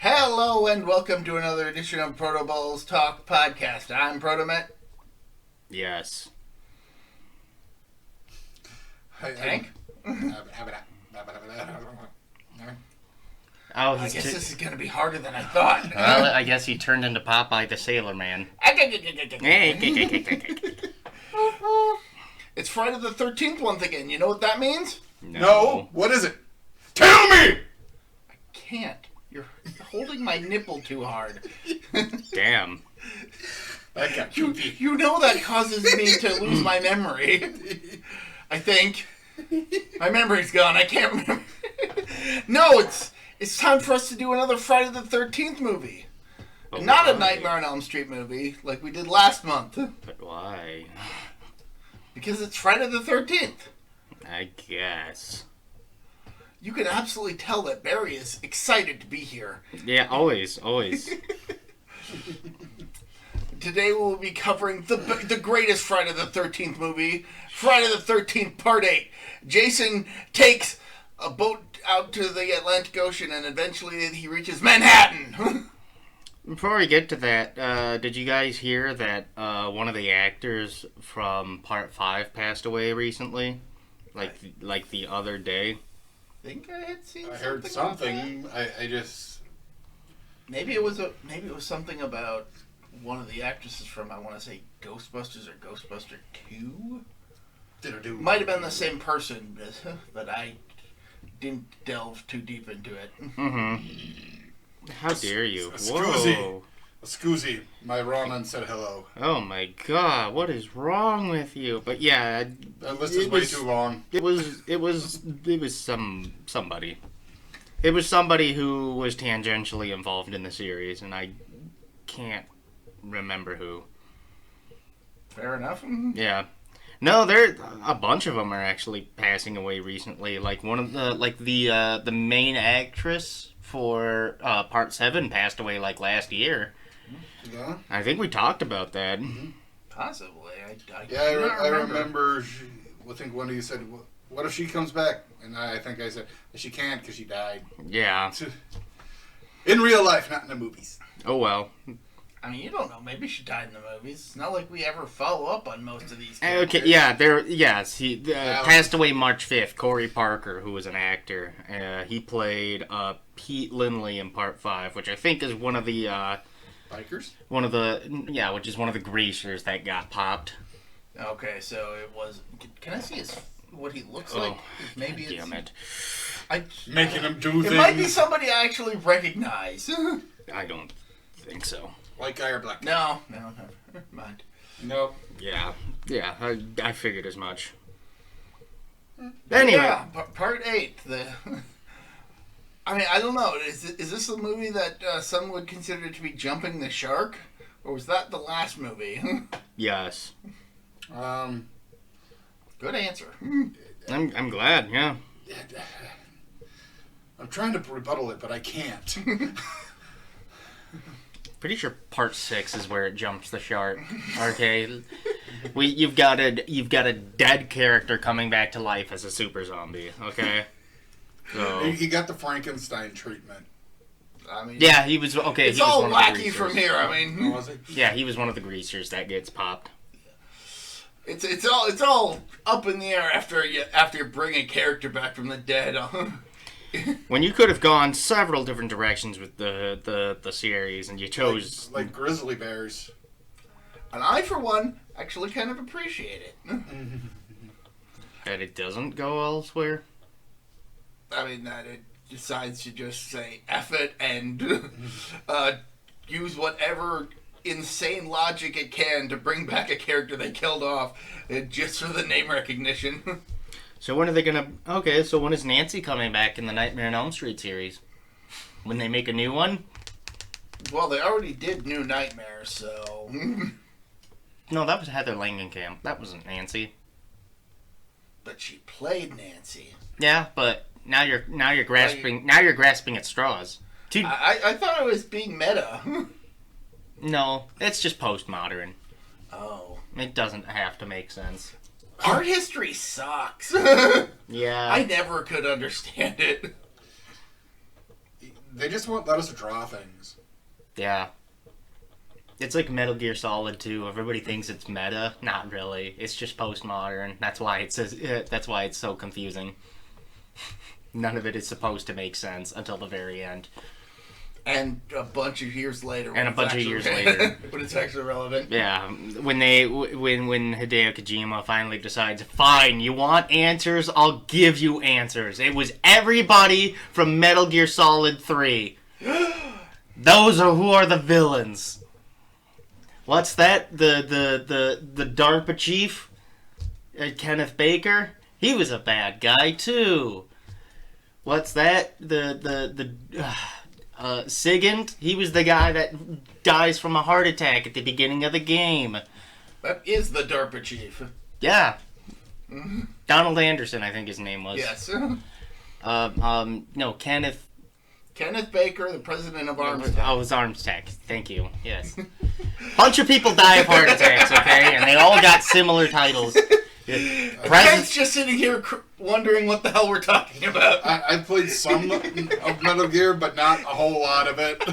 Hello and welcome to another edition of ProtoBalls Talk Podcast. I'm ProtoMet. Yes. Tank? Oh, I guess this is going to be harder than I thought. Well, I guess he turned into Popeye the Sailor Man. It's Friday the 13th once again. You know what that means? No. What is it? Tell me! I can't. You're holding my nipple too hard. Damn. You know that causes me to lose my memory. I think. My memory's gone. I can't remember. No, it's time for us to do another Friday the 13th movie. But Not why? a Nightmare on Elm Street movie like we did last month. But why? Because it's Friday the 13th. I guess. You can absolutely tell that Barry is excited to be here. Yeah, always. Today we'll be covering the greatest Friday the 13th movie, Friday the 13th Part 8. Jason takes a boat out to the Atlantic Ocean and eventually he reaches Manhattan. Before we get to that, did you guys hear that one of the actors from Part 5 passed away recently? Like the other day? I think I had seen I heard something. I just... Maybe it was something about one of the actresses from, I want to say, Ghostbusters or Ghostbuster 2? Might have been the same person, but I didn't delve too deep into it. Mm-hmm. How dare you? Whoa. Excuse my Ronan said hello. Oh my god, what is wrong with you? But yeah, That list is way too long. It was somebody. It was somebody who was tangentially involved in the series, and I can't remember who. Fair enough. Yeah. No, a bunch of them are actually passing away recently. Like one of the main actress for Part 7 passed away like last year. Yeah? I think we talked about that. Possibly. I remember, I think one of you said, what if she comes back? And I think I said, she can't because she died. Yeah. In real life, not in the movies. Oh well. I mean, you don't know. Maybe she died in the movies. It's not like we ever follow up on most of these characters. Okay, yeah, he passed away March 5th. Corey Parker, who was an actor. He played Pete Lindley in Part 5, which I think is one of the... Bikers? Which is one of the greasers that got popped. Okay, so it was... Can I see what he looks like? Maybe damn it. Making him do things. It might be somebody I actually recognize. I don't think so. White guy or black guy? No, never mind. Nope. Yeah, I figured as much. Anyway. Yeah, Part 8. I mean, I don't know. Is this the movie that some would consider to be Jumping the Shark? Or was that the last movie? Yes. Good answer. I'm glad, yeah. I'm trying to rebuttal it, but I can't. Pretty sure Part 6 is where it jumps the shark. Okay, you've got a dead character coming back to life as a super zombie. Okay, so He got the Frankenstein treatment. I mean, yeah, he was okay. It's he was all one of the wacky greasers. from here. I mean, Was it? Yeah, he was one of the greasers that gets popped. it's all up in the air after you bring a character back from the dead. When you could have gone several different directions with the series, and you chose Like grizzly bears. And I, for one, actually kind of appreciate it. that it doesn't go elsewhere. I mean, that it decides to just say F it and use whatever insane logic it can to bring back a character they killed off just for the name recognition. So when are they gonna... Okay, so when is Nancy coming back in the Nightmare on Elm Street series? When they make a new one? Well, they already did New Nightmare, so... No, that was Heather Langenkamp. That wasn't Nancy. But she played Nancy. Yeah, but now you're grasping at straws. I thought it was being meta. No, it's just postmodern. Oh. It doesn't have to make sense. Art history sucks. Yeah. I never could understand it. They just won't let us draw things. Yeah. It's like Metal Gear Solid 2. Everybody thinks it's meta. Not really. It's just postmodern. That's why it's so confusing. None of it is supposed to make sense until the very end. And a bunch of years later. When it's actually relevant. Yeah, when Hideo Kojima finally decides, fine, you want answers? I'll give you answers. It was everybody from Metal Gear Solid 3. Those are who are the villains. What's that? The DARPA chief, Kenneth Baker. He was a bad guy too. What's that? Sigint, he was the guy that dies from a heart attack at the beginning of the game. That is the DARPA chief. Yeah. Mm-hmm. Donald Anderson, I think his name was. Yes. No, Kenneth Baker, the president of ArmsTech. Oh, it was ArmsTech. Thank you. Yes. Bunch of people die of heart attacks, okay? And they all got similar titles. Ken's just sitting here wondering what the hell we're talking about. I played some of Metal Gear, but not a whole lot of it.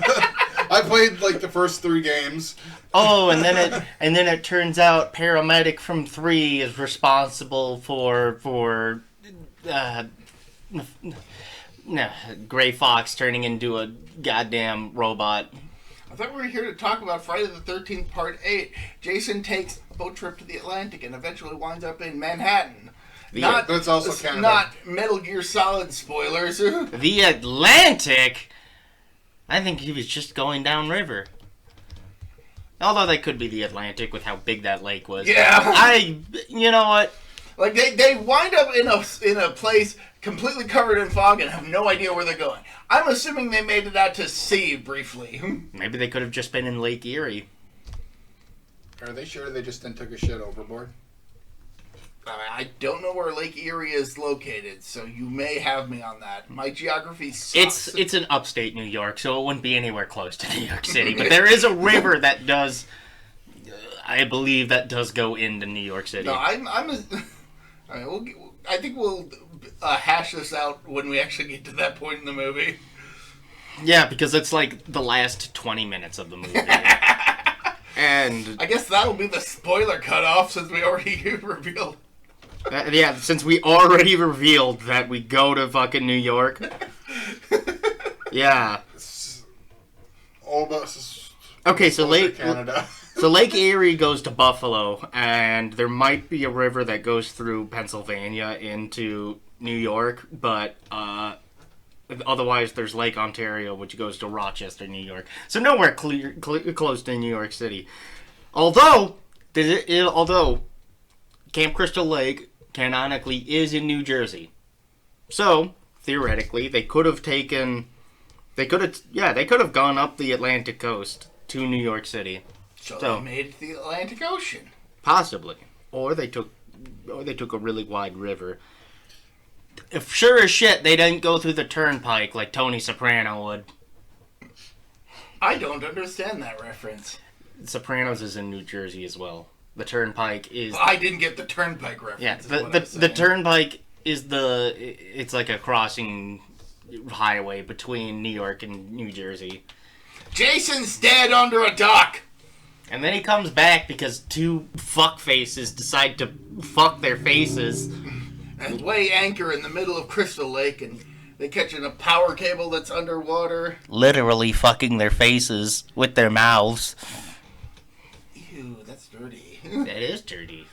I played like the first 3 games. Oh, and then it turns out Paramedic from 3 is responsible for Gray Fox turning into a goddamn robot. I thought we were here to talk about Friday the 13th Part 8. Jason takes a boat trip to the Atlantic and eventually winds up in Manhattan. That's also Canada. Not Metal Gear Solid spoilers. The Atlantic? I think he was just going downriver. Although that could be the Atlantic with how big that lake was. Yeah. You know what? Like they wind up in a place completely covered in fog and have no idea where they're going. I'm assuming they made it out to sea briefly. Maybe they could have just been in Lake Erie. Are they sure they just then took a shit overboard? I don't know where Lake Erie is located, so you may have me on that. My geography sucks. It's in upstate New York, so it wouldn't be anywhere close to New York City. But there is a river that does, I believe, that does go into New York City. No, I think we'll hash this out when we actually get to that point in the movie. Yeah, because it's like the last 20 minutes of the movie. And I guess that'll be the spoiler cutoff since we already revealed. Yeah, since we already revealed that we go to fucking New York. Yeah. Okay, so Canada. So Lake Erie goes to Buffalo, and there might be a river that goes through Pennsylvania into New York, but otherwise there's Lake Ontario, which goes to Rochester, New York. So nowhere close to New York City. Although Camp Crystal Lake canonically is in New Jersey. So, theoretically, they could have gone up the Atlantic coast to New York City. So they made it to the Atlantic Ocean. Possibly. Or they took a really wide river. If sure as shit they didn't go through the turnpike like Tony Soprano would. I don't understand that reference. Sopranos is in New Jersey as well. The turnpike is... I didn't get the turnpike reference. Yeah, the turnpike is it's like a crossing highway between New York and New Jersey. Jason's dead under a dock! And then he comes back because 2 fuckfaces decide to fuck their faces. And weigh anchor in the middle of Crystal Lake, and they catch in a power cable that's underwater. Literally fucking their faces with their mouths. Ew, that's dirty. That is dirty.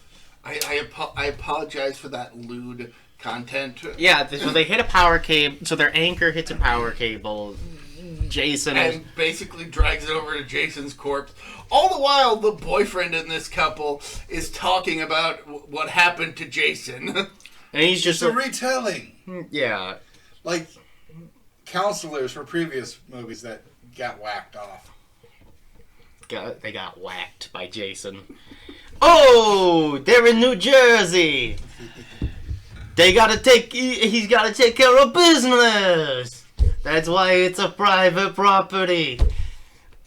I apologize for that lewd content. Yeah, so they hit a power cable, so their anchor hits a power cable. Jason and basically drags it over to Jason's corpse. All the while, the boyfriend in this couple is talking about what happened to Jason. And he's just a retelling. Yeah. Like counselors for previous movies that got whacked off. They got whacked by Jason. Oh, they're in New Jersey. He's got to take care of business. That's why it's a private property.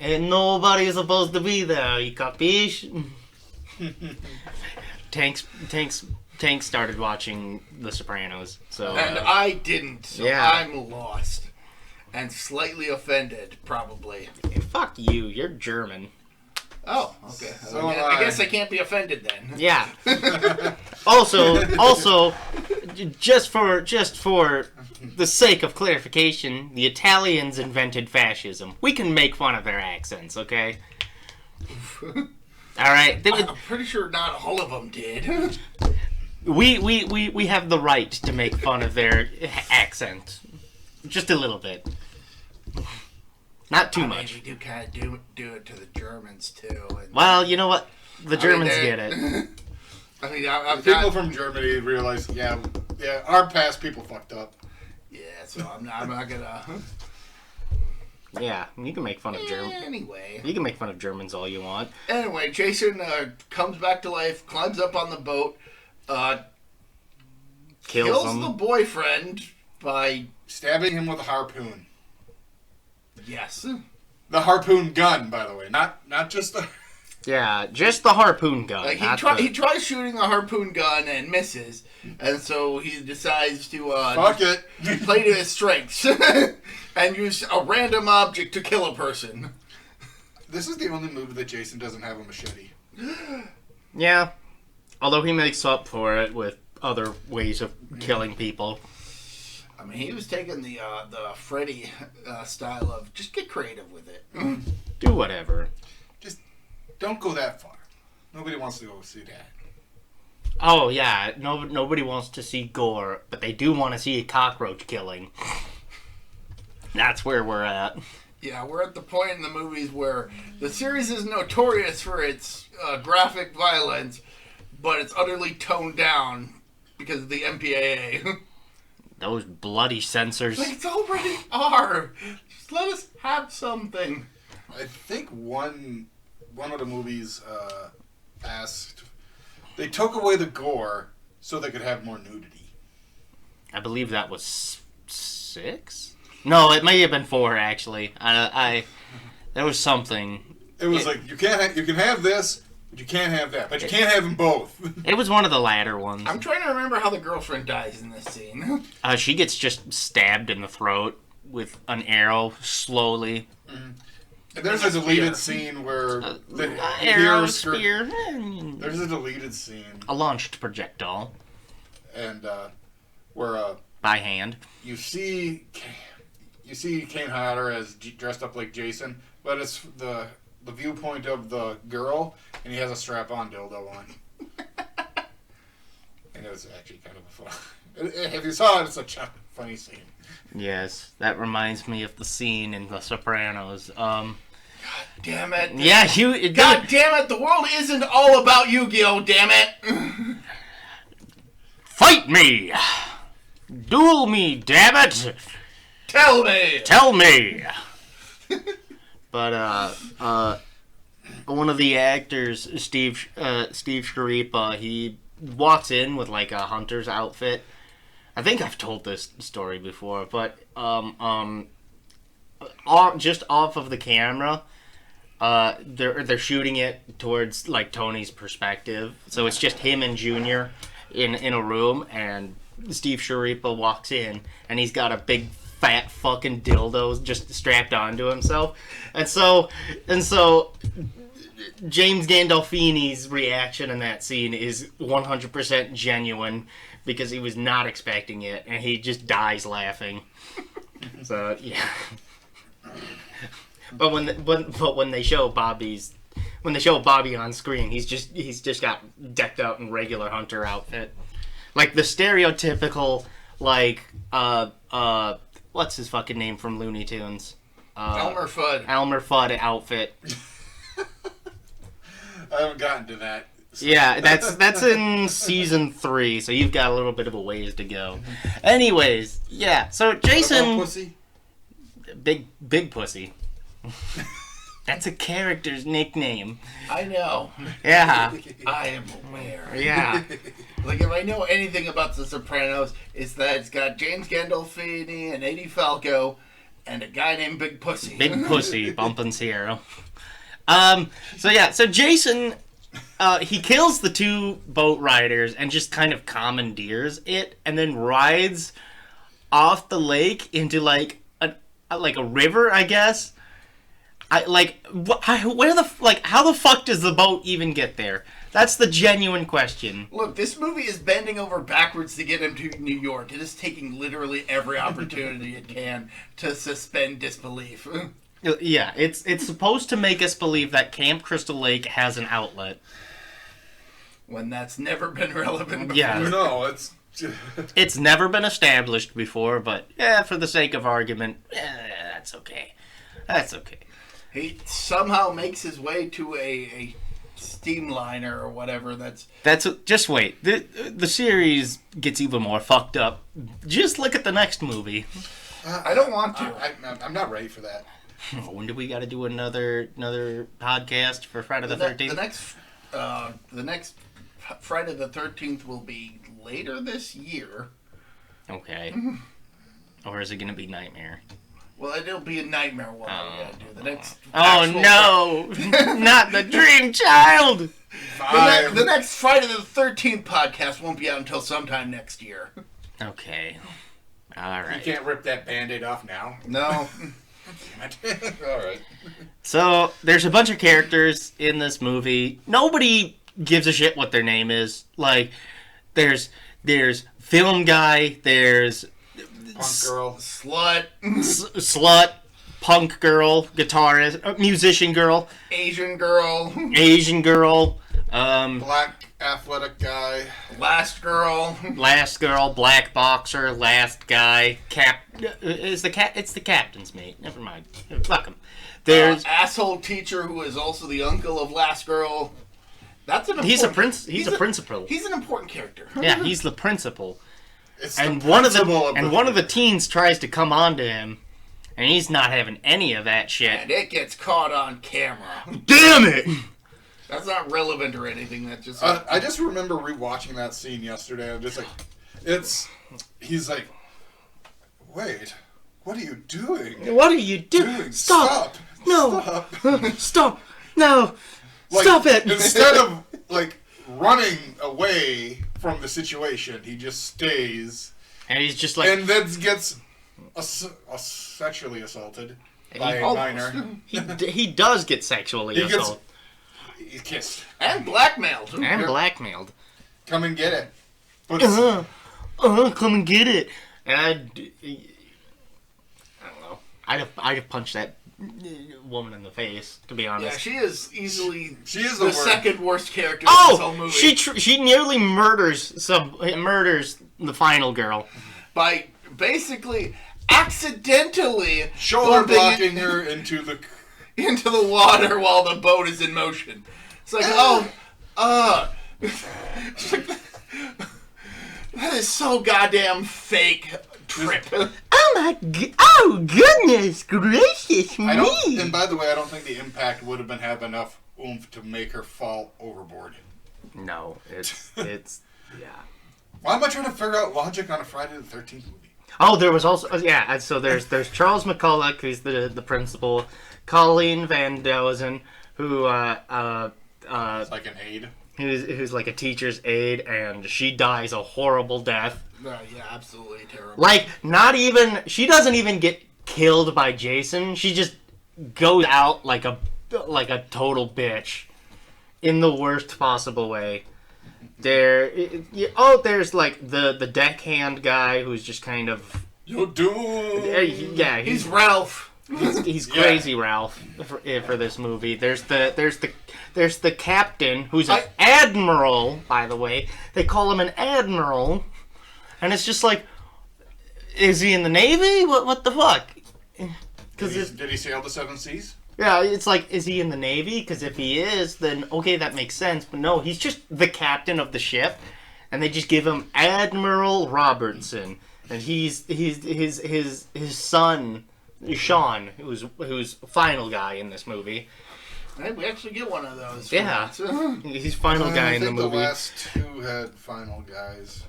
And nobody's supposed to be there. You capiche? Tank started watching The Sopranos. So and I didn't, so yeah. I'm lost. and slightly offended, probably. Hey, fuck you. You're German. Oh, okay. So I guess I can't be offended then. Yeah. Also, just for the sake of clarification, the Italians invented fascism. We can make fun of their accents, okay? All right. I'm pretty sure not all of them did. We have the right to make fun of their accent, just a little bit. Not too much. We do kind of do it to the Germans too. And, well, you know what? The Germans get it. I mean, people from Germany realize, yeah, our past people fucked up. Yeah, so I'm not gonna. Yeah, you can make fun of Germans. Anyway, You can make fun of Germans all you want. Anyway, Jason comes back to life, climbs up on the boat, kills them. the boyfriend by stabbing him with a harpoon. Yes. The harpoon gun, by the way, not just the. Yeah, just the harpoon gun. Like he tries shooting the harpoon gun and misses, and so he decides to fuck it, play to his strengths and use a random object to kill a person. This is the only movie that Jason doesn't have a machete. Yeah, although he makes up for it with other ways of killing people. I mean, he was taking the Freddy style of just get creative with it. Do whatever. Just don't go that far. Nobody wants to go see that. Oh yeah, nobody wants to see gore, but they do want to see cockroach killing. That's where we're at. Yeah, we're at the point in the movies where the series is notorious for its graphic violence, but it's utterly toned down because of the MPAA. Those bloody censors. It's already R. Just let us have something. I think one of the movies asked, they took away the gore so they could have more nudity. I believe that was 6? No, it may have been 4 actually. There was something. It was like you can have this, but you can't have that. But you can't have them both. It was one of the latter ones. I'm trying to remember how the girlfriend dies in this scene. She gets just stabbed in the throat with an arrow slowly. Mm-hmm. And there's a deleted scene where the arrow, hero spear. There's a deleted scene. A launched projectile. And where by hand. You see Kane Hodder as dressed up like Jason, but it's the viewpoint of the girl, and he has a strap-on dildo on. And it was actually kind of a fun. If you saw it, it's a funny scene. Yes, that reminds me of the scene in The Sopranos. God damn it! Yeah, God damn it! The world isn't all about Yu-Gi-Oh! Damn it! Fight me! Duel me! Damn it! Tell me! Tell me! But one of the actors, Steve Schirripa, he walks in with like a hunter's outfit. I think I've told this story before, but just off of the camera, they're shooting it towards like Tony's perspective, so it's just him and Junior in a room, and Steve Schirripa walks in, and he's got a big fat fucking dildo just strapped onto himself, and so James Gandolfini's reaction in that scene is 100% genuine because he was not expecting it, and he just dies laughing. So yeah. But when they show Bobby on screen, he's just got decked out in regular hunter outfit, like the stereotypical what's his fucking name from Looney Tunes? Elmer Fudd. Elmer Fudd outfit. I haven't gotten to that. Yeah, that's in season 3, so you've got a little bit of a ways to go. Anyways, yeah. So Jason, pussy? big pussy. That's a character's nickname. I know. Yeah. I am aware. Yeah. Like, if I know anything about The Sopranos, it's that it's got James Gandolfini and Eddie Falco and a guy named Big Pussy. Big Pussy, bumping Sierra. So Jason, he kills the 2 boat riders and just kind of commandeers it, and then rides off the lake into like like a river, I guess. How the fuck does the boat even get there? That's the genuine question. Look, this movie is bending over backwards to get him to New York. It is taking literally every opportunity it can to suspend disbelief. Yeah, it's supposed to make us believe that Camp Crystal Lake has an outlet. When that's never been relevant before. Yeah. No, It's never been established before, but for the sake of argument, that's okay. That's okay. He somehow makes his way to a steamliner or whatever. Just wait. The series gets even more fucked up. Just look at the next movie. I don't want to. I'm not ready for that. When do we got to do another podcast for Friday the 13th? The next Friday the 13th will be later this year. Okay. Or is it going to be Nightmare? Well, it'll be a Nightmare one. We gotta do the next. Oh no! Not the Dream Child. The next Friday the 13th podcast won't be out until sometime next year. Okay. All right. You can't rip that Band-Aid off now. No. Damn it. All right. So there's a bunch of characters in this movie. Nobody gives a shit what their name is. Like, there's film guy. There's Punk girl. Slut, punk girl, guitarist, musician girl, Asian girl, black athletic guy, last girl, black boxer, last guy, it's the captain's mate. Never mind. Fuck him. There's asshole teacher who is also the uncle of last girl. That's an he's a principal. He's an important character. Yeah, he's the principal. And one of the teens tries to come on to him, and he's not having any of that shit. And it gets caught on camera. Damn it! That's not relevant or anything. That's just. I just remember rewatching that scene yesterday. I'm just like, he's like, wait, what are you doing? What are you doing? Stop! No! Stop! Stop! No! Like, Stop it! Instead of like running away from the situation, he just stays, and he's just like, and then gets sexually assaulted by a minor. He does get sexually assaulted. He's kissed and blackmailed. Blackmailed. Come and get it. Come and get it. And I don't know. I'd have punched that woman in the face, to be honest. Yeah, she is easily the second worst character in this whole movie. She nearly murders the final girl by basically accidentally shoulder blocking her into the water while the boat is in motion. It's like, that is so goddamn fake trip. Oh goodness gracious me! And by the way, I don't think the impact would have enough oomph to make her fall overboard. No, it's yeah. Why am I trying to figure out logic on a Friday the 13th movie? Oh, there was also so there's Charles McCulloch, who's the principal, Colleen Van Dozen, who it's like an aide. Who's like a teacher's aide, and she dies a horrible death. Yeah, absolutely terrible. Like, she doesn't even get killed by Jason. She just goes out like a total bitch, in the worst possible way. There's like the deckhand guy who's just kind of. You're doomed. Yeah, he's Ralph. He's crazy Ralph for this movie. There's the captain who's an admiral, by the way. They call him an admiral, and it's just like, is he in the Navy? What the fuck? Did he sail the 7 seas? Yeah, it's like, is he in the Navy? Because if he is, then okay, that makes sense. But no, he's just the captain of the ship, and they just give him Admiral Robertson, and he's his son. Sean, who's final guy in this movie. Hey, we actually get one of those. Yeah, he's final guy in the movie. The last 2 had final guys.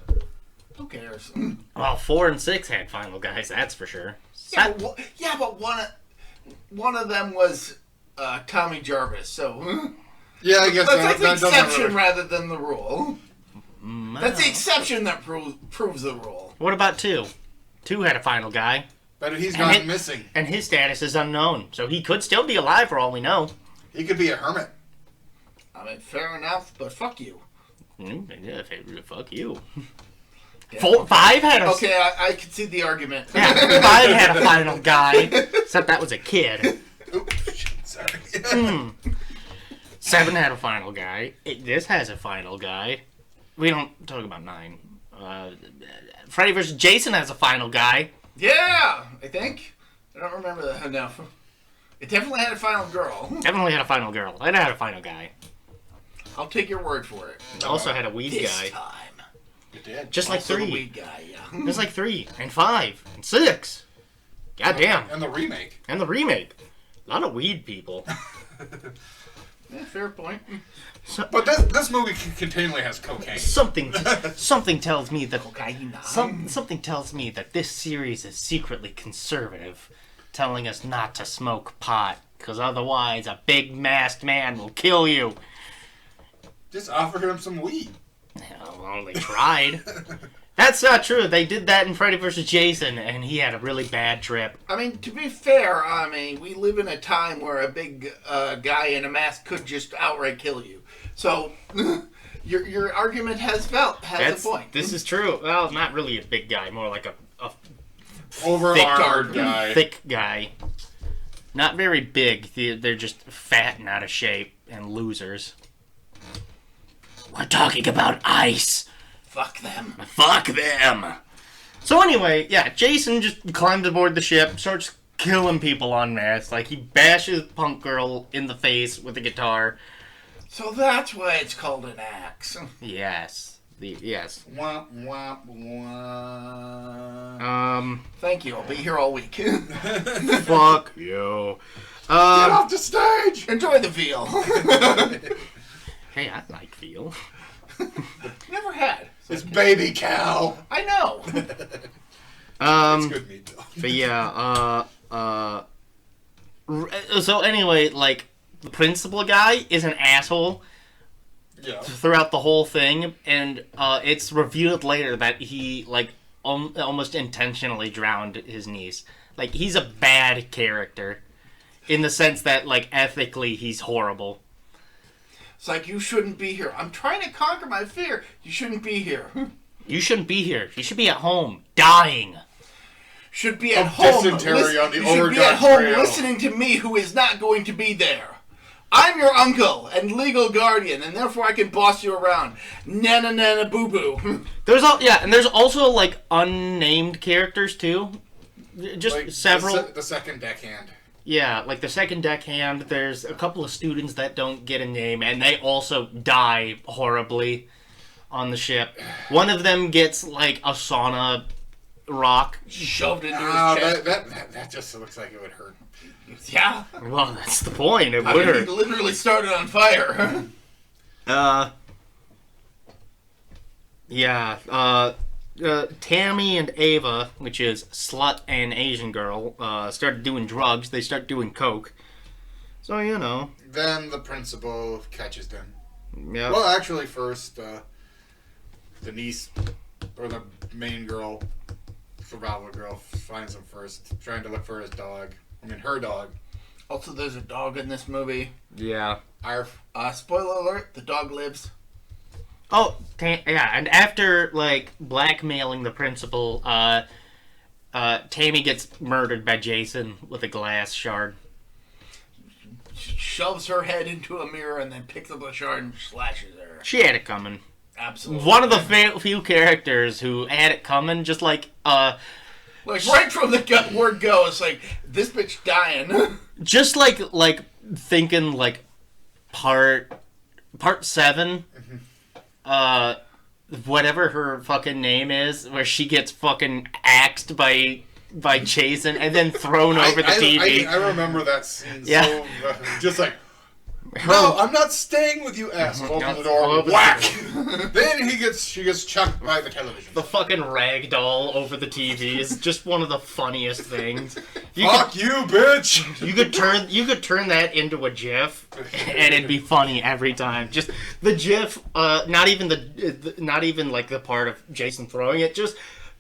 Who cares? Well, 4 and 6 had final guys, that's for sure. Yeah, but one of them was Tommy Jarvis. So yeah, I guess that's the exception rather than the rule. No. That's the exception that proves the rule. What about 2? 2 had a final guy. But he's gone missing. And his status is unknown, so he could still be alive for all we know. He could be a hermit. I mean, fair enough, but fuck you. Yeah, fuck you. Yeah. 5 had a... Okay, I can see the argument. Yeah, 5 had a final guy, except that was a kid. Oops, sorry. 7 had a final guy. This has a final guy. We don't talk about 9. Freddy vs. Jason has a final guy. Yeah, I think. I don't remember that enough. It definitely had a final girl. Definitely had a final girl. It had a final guy. I'll take your word for it. It also had a weed This guy. time. It did. Just like Also 3. the weed guy, yeah. Just like 3 and 5 and 6. God damn. And the remake. And the remake. A lot of weed people. Yeah, fair point. But this movie continually has cocaine. Something tells me that Cocaine. something tells me that this series is secretly conservative, telling us not to smoke pot, because otherwise a big masked man will kill you. Just offer him some weed. Well, they tried. That's not true. They did that in Freddy vs. Jason, and he had a really bad trip. I mean, to be fair, I mean, we live in a time where a big guy in a mask could just outright kill you. So, your argument has a point. This is true. Well, not really a big guy, more like a Over-armored guy. thick guy. Not very big. They're just fat and out of shape and losers. We're talking about ice. Fuck them. Fuck them. So anyway, yeah, Jason just climbs aboard the ship, starts killing people en masse. Like, he bashes Punk Girl in the face with a guitar. So that's why it's called an axe. Yes. Yes. Wah, wah, wah. Thank you. I'll be here all week. Fuck you. Get off the stage! Enjoy the veal. Hey, I like veal. Never had. It's baby cow. I know. It's good meat, though. But yeah, so anyway, like, the principal guy is an asshole throughout the whole thing, and it's revealed later that he, like, almost intentionally drowned his niece. Like, he's a bad character in the sense that, like, ethically he's horrible. It's like, you shouldn't be here. I'm trying to conquer my fear. You shouldn't be here. You shouldn't be here. You should be at home, dying. Should be at home. Dysentery on the you should be Oregon at home Trail. listening to me, who is not going to be there. I'm your uncle and legal guardian, and therefore I can boss you around. Nana nana boo boo. And there's also, like, unnamed characters too. Just Like several. The second deckhand. Yeah, like the second deckhand, there's a couple of students that don't get a name, and they also die horribly on the ship. One of them gets, like, a sauna rock Shoved into his chest. That just looks like it would hurt. Yeah. Well, that's the point. It I would mean, he hurt. literally started on fire. Tammy and Ava, which is Slut and Asian Girl, started doing drugs. They start doing coke. So, you know. Then the principal catches them. Yeah. Well, actually, first, the niece, or the main girl, survival girl, finds him first, trying to look for his dog. I mean, her dog. Also, there's a dog in this movie. Yeah. Arf. Spoiler alert, the dog lives. Oh, and after, like, blackmailing the principal, Tammy gets murdered by Jason with a glass shard. She shoves her head into a mirror and then picks up a shard and slashes her. She had it coming. Absolutely. One of the few characters who had it coming, just like, like, right from the word go, it's like, this bitch dying. just like thinking, like, part 7, whatever her fucking name is, where she gets fucking axed by Jason and then thrown over the TV. I remember that scene. Yeah. So, just like, no, I'm not staying with you, asshole. Open the door, Open the whack. Then she gets chucked by the television. The fucking rag doll over the TV is just one of the funniest things. Fuck you, bitch! You could turn that into a GIF, and it'd be funny every time. Just the GIF, not even like the part of Jason throwing it, just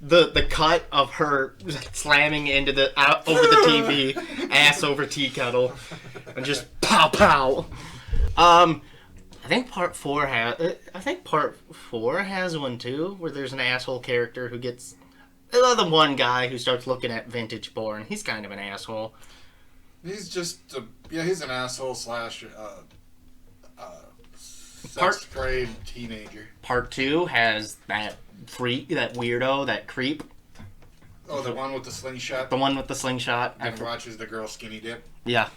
the cut of her slamming into over the TV, ass over tea kettle, and just pow pow. I think part 4 has one too, where there's an asshole character who gets the one guy who starts looking at vintage porn. He's kind of an asshole. He's just he's an asshole slash Part grade teenager. Part 2 has that freak, that weirdo, that creep. Oh, the one with the slingshot. The one with the slingshot. And watches the girl skinny dip. Yeah.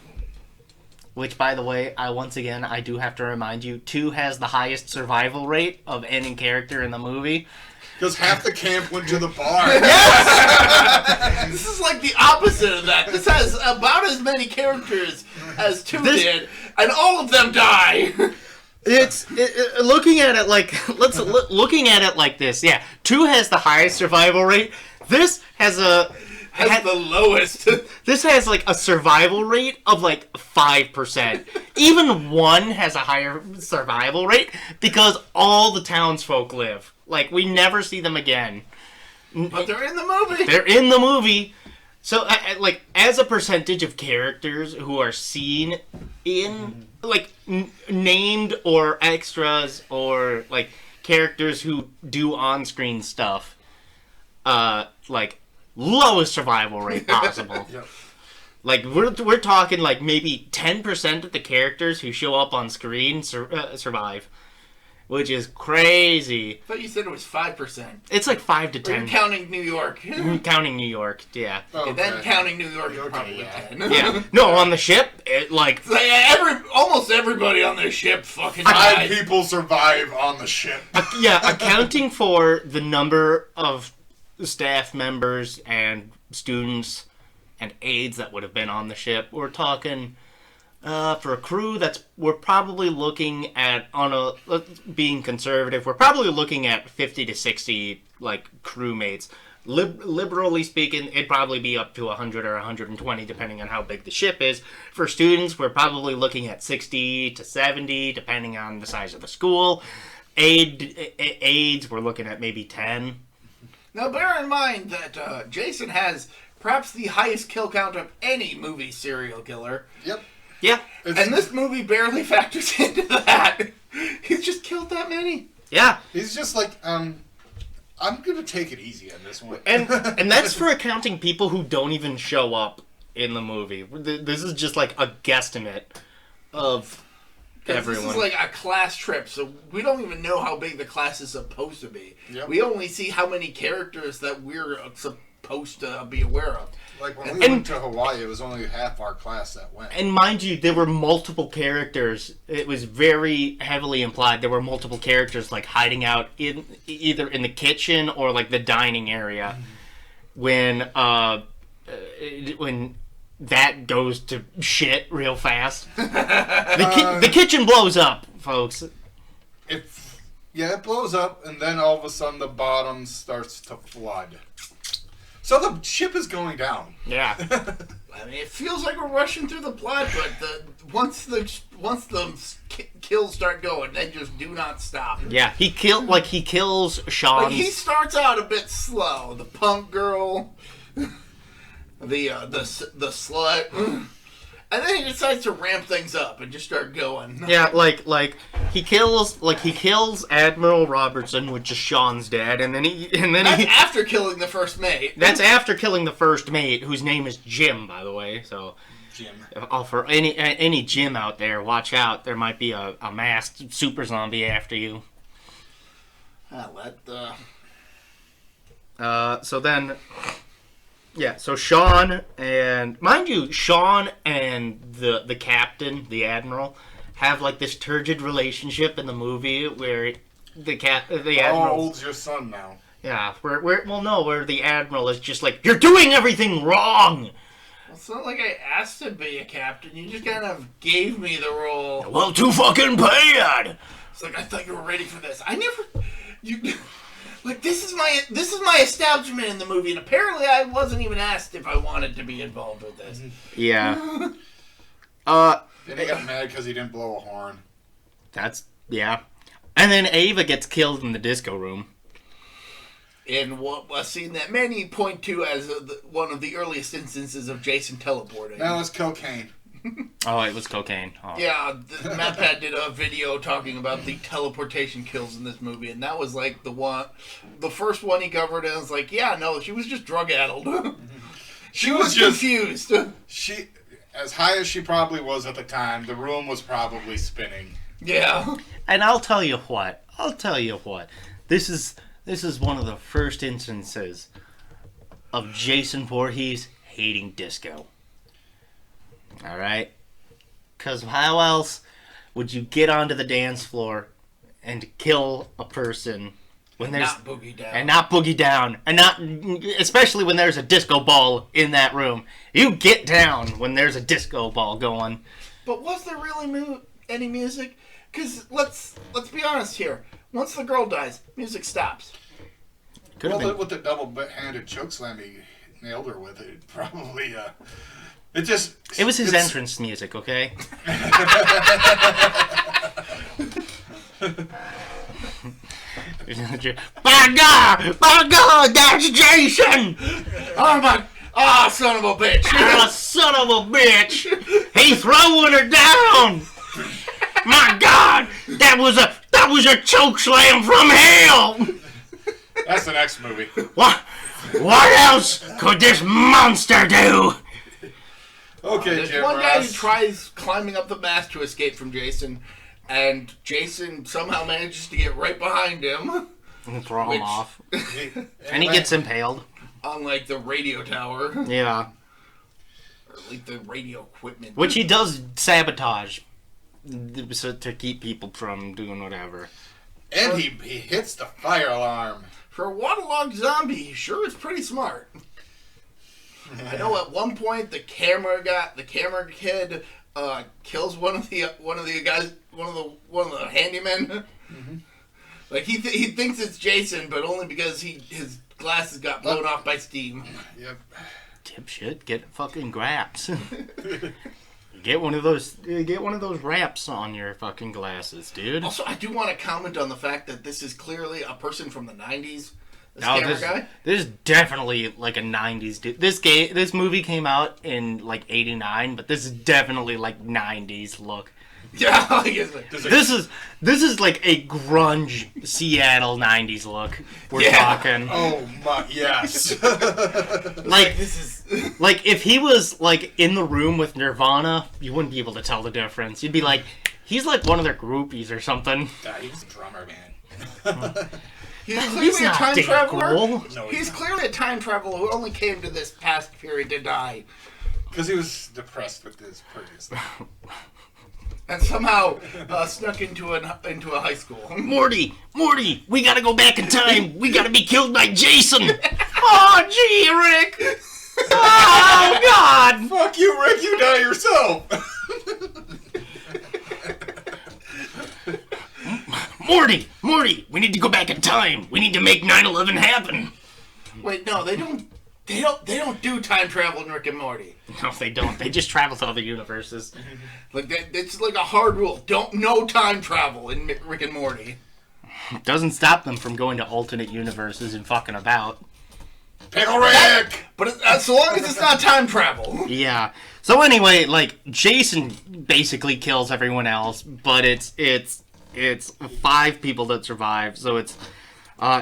Which, by the way, I do have to remind you, 2 has the highest survival rate of any character in the movie. Because half the camp went to the bar. Yes! This is like the opposite of that. This has about as many characters as 2 did, and all of them die. Looking at it looking at it like this. Yeah, 2 has the highest survival rate. This has the lowest. This has like a survival rate of like 5%. Even 1 has a higher survival rate because all the townsfolk live. Like, we never see them again. But they're in the movie. They're in the movie. So, like, as a percentage of characters who are seen in, like, named or extras or, like, characters who do on-screen stuff, like, lowest survival rate possible. Yep. Like, we're talking, like, maybe 10% of the characters who show up on screen survive. Which is crazy. I thought you said it was 5%. It's like 5 to 10. You're counting New York. Counting New York, yeah. Okay. Then counting New York, probably 10. Yeah. No, on the ship, almost everybody on the ship fucking died. 5 people survive on the ship. Accounting for the number of staff members and students and aides that would have been on the ship, we're talking... for a crew, we're probably looking at, being conservative, we're probably looking at 50 to 60, like, crewmates. Liberally speaking, it'd probably be up to 100 or 120, depending on how big the ship is. For students, we're probably looking at 60 to 70, depending on the size of the school. Aides, we're looking at maybe 10. Now, bear in mind that Jason has perhaps the highest kill count of any movie serial killer. Yep. Yeah. And this movie barely factors into that. He's just killed that many. Yeah. He's just like, I'm going to take it easy on this one. And that's for accounting people who don't even show up in the movie. This is just like a guesstimate of everyone. This is like a class trip, so we don't even know how big the class is supposed to be. Yep. We only see how many characters that we're supposed to be aware of. Like, when we went to Hawaii, it was only half our class that went. And mind you, there were multiple characters. It was very heavily implied there were multiple characters, like, hiding out either in the kitchen or, like, the dining area. When that goes to shit real fast. The kitchen blows up, folks. It blows up, and then all of a sudden the bottom starts to flood. So the ship is going down. Yeah. I mean, it feels like we're rushing through the plot, but once the kills start going, they just do not stop. Yeah, he kills Sean. Like, he starts out a bit slow. The punk girl, the slut. And then he decides to ramp things up and just start going. Yeah, like he kills Admiral Robertson, which is Sean's dad, and then that's after killing the first mate. That's after killing the first mate, whose name is Jim, by the way. So, Jim. For any Jim out there, watch out. There might be a masked super zombie after you. So then. Yeah, so Sean and... Mind you, Sean and the captain, the admiral, have, like, this turgid relationship in the movie where the admiral... How old's your son now? Yeah, where the admiral is just like, you're doing everything wrong! Well, it's not like I asked to be a captain. You just kind of gave me the role. Well, too fucking bad! It's like, I thought you were ready for this. I never... Like, this is my establishment in the movie, and apparently I wasn't even asked if I wanted to be involved with this. Yeah. Then he got mad because he didn't blow a horn. Yeah. And then Ava gets killed in the disco room. in a scene that many point to as one of the earliest instances of Jason teleporting. That was cocaine. Oh, it was cocaine. Oh. Yeah, MatPat did a video talking about the teleportation kills in this movie, and that was like the first one he covered, and I was like, yeah, no, she was just drug-addled. She was just confused. She, as high as she probably was at the time, the room was probably spinning. Yeah. And I'll tell you what. This is one of the first instances of Jason Voorhees hating disco. All right? Because how else would you get onto the dance floor and kill a person when there's not boogie down, and not especially when there's a disco ball in that room? You get down when there's a disco ball going. But was there really any music? Because let's be honest here. Once the girl dies, music stops. With the double-handed chokeslam he nailed her with, it probably. It was his entrance music, okay? By God, that's Jason! Son of a bitch! Son of a bitch! He's throwing her down! My God, that was a choke slam from hell! That's the next movie. What else could this monster do? Okay, there's Jim one guy who Ross. tries climbing up the mast to escape from Jason, and Jason somehow manages to get right behind him. And throw him off. And he gets impaled. On, like, the radio tower. Yeah. Or, like, the radio equipment. Which he does sabotage to keep people from doing whatever. And he hits the fire alarm. For a waterlogged zombie, he sure is pretty smart. I know at one point the camera kid kills one of the guys, one of the handymen. Mm-hmm. Like he thinks it's Jason, but only because his glasses got blown off by steam. Yep. Dipshit, get fucking graps. Get one of those wraps on your fucking glasses, dude. Also, I do want to comment on the fact that this is clearly a person from the 90s. This guy? This is definitely like a 90s dude. This movie came out in like 89, but this is definitely like 90s look. Yeah, I guess this is like a grunge Seattle 90s look. We're talking. Oh my, yes. Like this is like if he was like in the room with Nirvana, you wouldn't be able to tell the difference. You'd be like, he's like one of their groupies or something. He's a drummer, man. He's clearly a time traveler. Cool. No, he's clearly a time traveler who only came to this past period to die. Because he was depressed with his previous life. And somehow snuck into a high school. Morty, we gotta go back in time. We gotta be killed by Jason. Oh, gee, Rick. Oh, God. Fuck you, Rick. You die yourself. Morty, we need to go back in time. We need to make 9/11 happen. Wait, no, they don't. They don't do time travel in Rick and Morty. No, they don't. They just travel to other universes. Like it's like a hard rule. No time travel in Rick and Morty. Doesn't stop them from going to alternate universes and fucking about. Pickle Rick! But so long as it's not time travel. Yeah. So anyway, like Jason basically kills everyone else, but it's 5 people that survive. So it's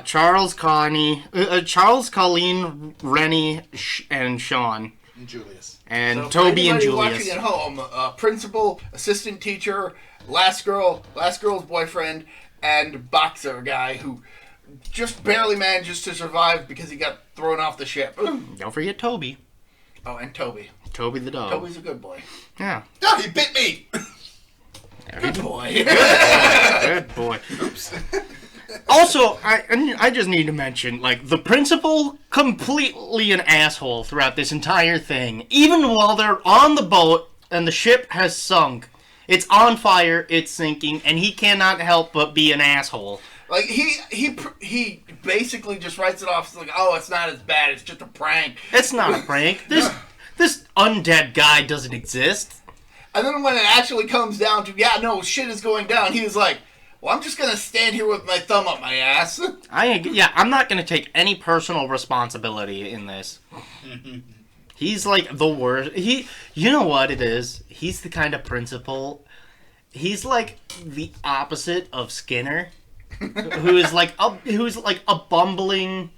Charles, Colleen, Rennie, and Sean. And Julius. And so Toby and Julius. Julius. Watching at home, principal, assistant teacher, last girl's boyfriend, and boxer guy who just barely manages to survive because he got thrown off the ship. Don't forget Toby. Oh, and Toby. Toby the dog. Toby's a good boy. Yeah. Oh, he bit me! Good boy. Good boy. Oops. Also, I just need to mention, like, the principal, completely an asshole throughout this entire thing. Even while they're on the boat and the ship has sunk, it's on fire, it's sinking, and he cannot help but be an asshole. Like, he basically just writes it off as like, oh, it's not as bad, it's just a prank. It's not a prank. This undead guy doesn't exist. And then when it actually comes down to, yeah, no, shit is going down, he was like, Well, I'm just gonna stand here with my thumb up my ass. I'm not gonna take any personal responsibility in this. He's like the worst. You know what it is? He's the kind of principal. He's like the opposite of Skinner, who's like a bumbling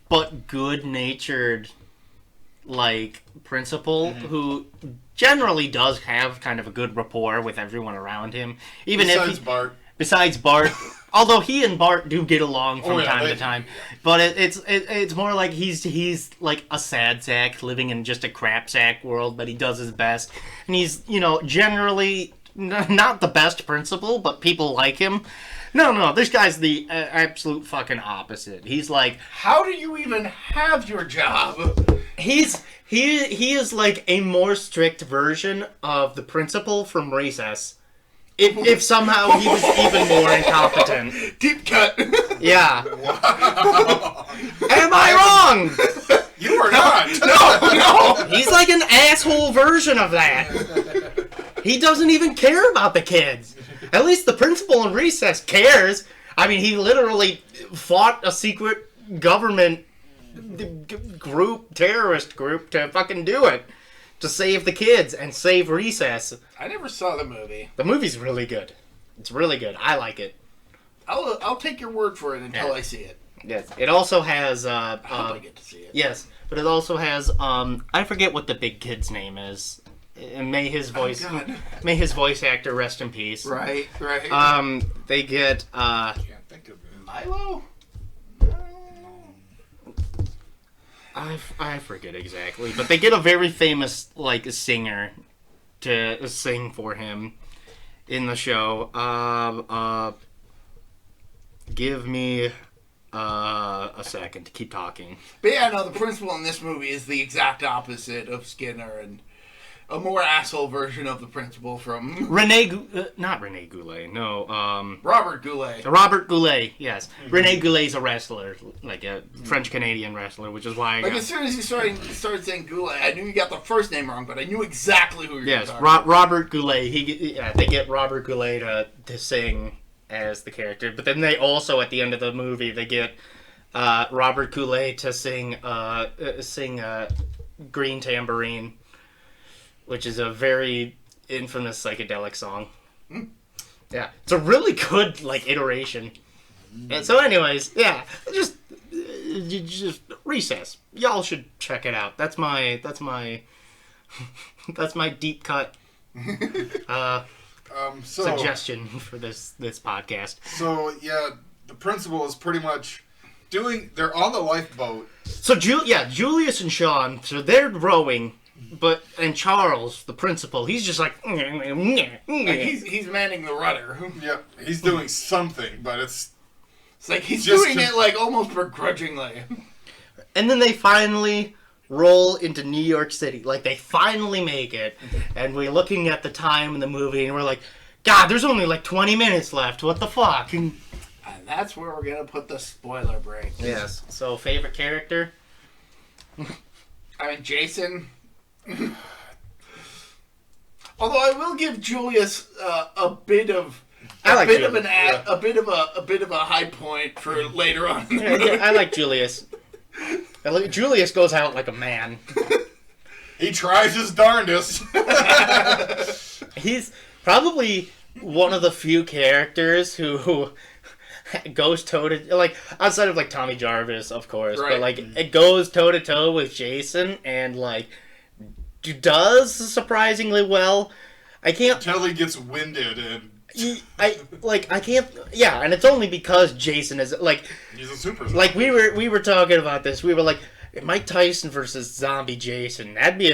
but good-natured like principal who generally does have kind of a good rapport with everyone around him. Besides Bart, although he and Bart do get along from time to time, but it's more like he's like a sad sack living in just a crap sack world, but he does his best, and he's generally not the best principal, but people like him. No, this guy's the absolute fucking opposite. He's like, how do you even have your job? He is like a more strict version of the principal from Recess. If somehow he was even more incompetent. Deep cut. Yeah. Wow. Am I wrong? You are not. No. He's like an asshole version of that. He doesn't even care about the kids. At least the principal in Recess cares. I mean, he literally fought a secret government terrorist group to fucking do it. To save the kids and save Recess. I never saw the movie. The movie's really good. It's really good. I like it. I'll take your word for it until I see it. Yes. It also has I hope I get to see it. Yes, but it also has I forget what the big kid's name is. And may his voice actor rest in peace. Right. They get I can't think of it. Milo? I forget exactly, but they get a very famous like singer to sing for him in the show. Give me a second to keep talking. But yeah, no, the principal in this movie is the exact opposite of Skinner and a more asshole version of the principal from not Rene Goulet. No, Robert Goulet. Robert Goulet. Yes, mm-hmm. Rene Goulet's a wrestler, like a French Canadian wrestler, which is why. As soon as you started saying Goulet, I knew you got the first name wrong, but I knew exactly who you were talking about. Robert Goulet. They get Robert Goulet to sing as the character, but then they also at the end of the movie they get Robert Goulet to sing Green Tambourine, which is a very infamous psychedelic song. Yeah, it's a really good iteration. And so, anyways, yeah, just Recess. Y'all should check it out. That's my deep cut suggestion for this podcast. So yeah, the principal is pretty much they're on the lifeboat. So Julius and Sean, so they're rowing. And Charles, the principal, he's just like he's manning the rudder. Yeah, he's doing something, but it's like he's doing it like almost begrudgingly. And then they finally roll into New York City. Like they finally make it, and we're looking at the time in the movie, and we're like, God, there's only like 20 minutes left. What the fuck? And that's where we're gonna put the spoiler break. Yes. So favorite character? I mean, Jason. Although I will give Julius a bit of a bit of a high point for later on. I like Julius. Julius goes out like a man. He tries his darndest. He's probably one of the few characters who goes toe to outside of Tommy Jarvis, of course, right. But it goes toe to toe with Jason and does surprisingly well. I can't until he gets winded and I can't. Yeah, and it's only because Jason is he's a super. We were talking about this. We were like Mike Tyson versus Zombie Jason. That'd be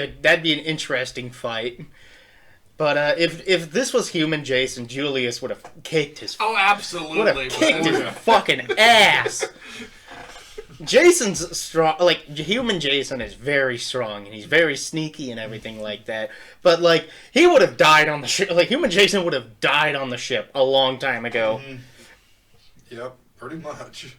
an interesting fight. But if this was human Jason, Julius would have kicked his. Oh, absolutely! Would have kicked his fucking ass. Jason's strong. Human Jason is very strong and he's very sneaky and everything like that. But he would have died on the ship. Human Jason would have died on the ship a long time ago. Mm-hmm. Yep, pretty much.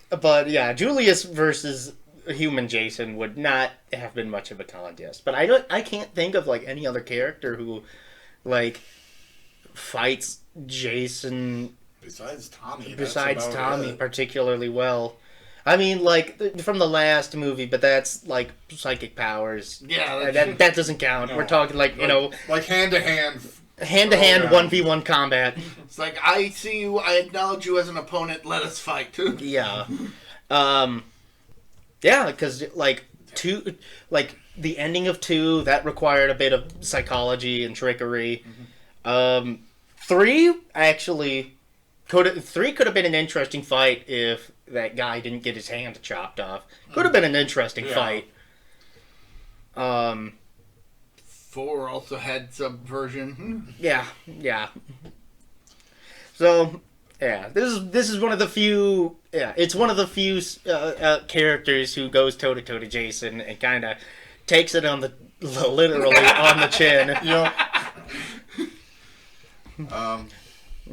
But yeah, Julius versus Human Jason would not have been much of a contest. But I can't think of any other character who fights Jason Besides Tommy. particularly well. I mean, like, from the last movie, but that's, like, psychic powers. Yeah. That doesn't count. No. We're talking, like, you know... Like hand-to-hand. Hand-to-hand 1v1 combat. It's like, I see you, I acknowledge you as an opponent, let us fight. Yeah. Yeah, because, like, the ending of 2, that required a bit of psychology and trickery. 3, actually... 3 could have been an interesting fight if that guy didn't get his hand chopped off. Could have been an interesting fight. 4 also had subversion. Yeah. So, yeah, this is one of the few. Yeah, it's one of the few characters who goes toe to toe to Jason and kind of takes it on the literally on the chin.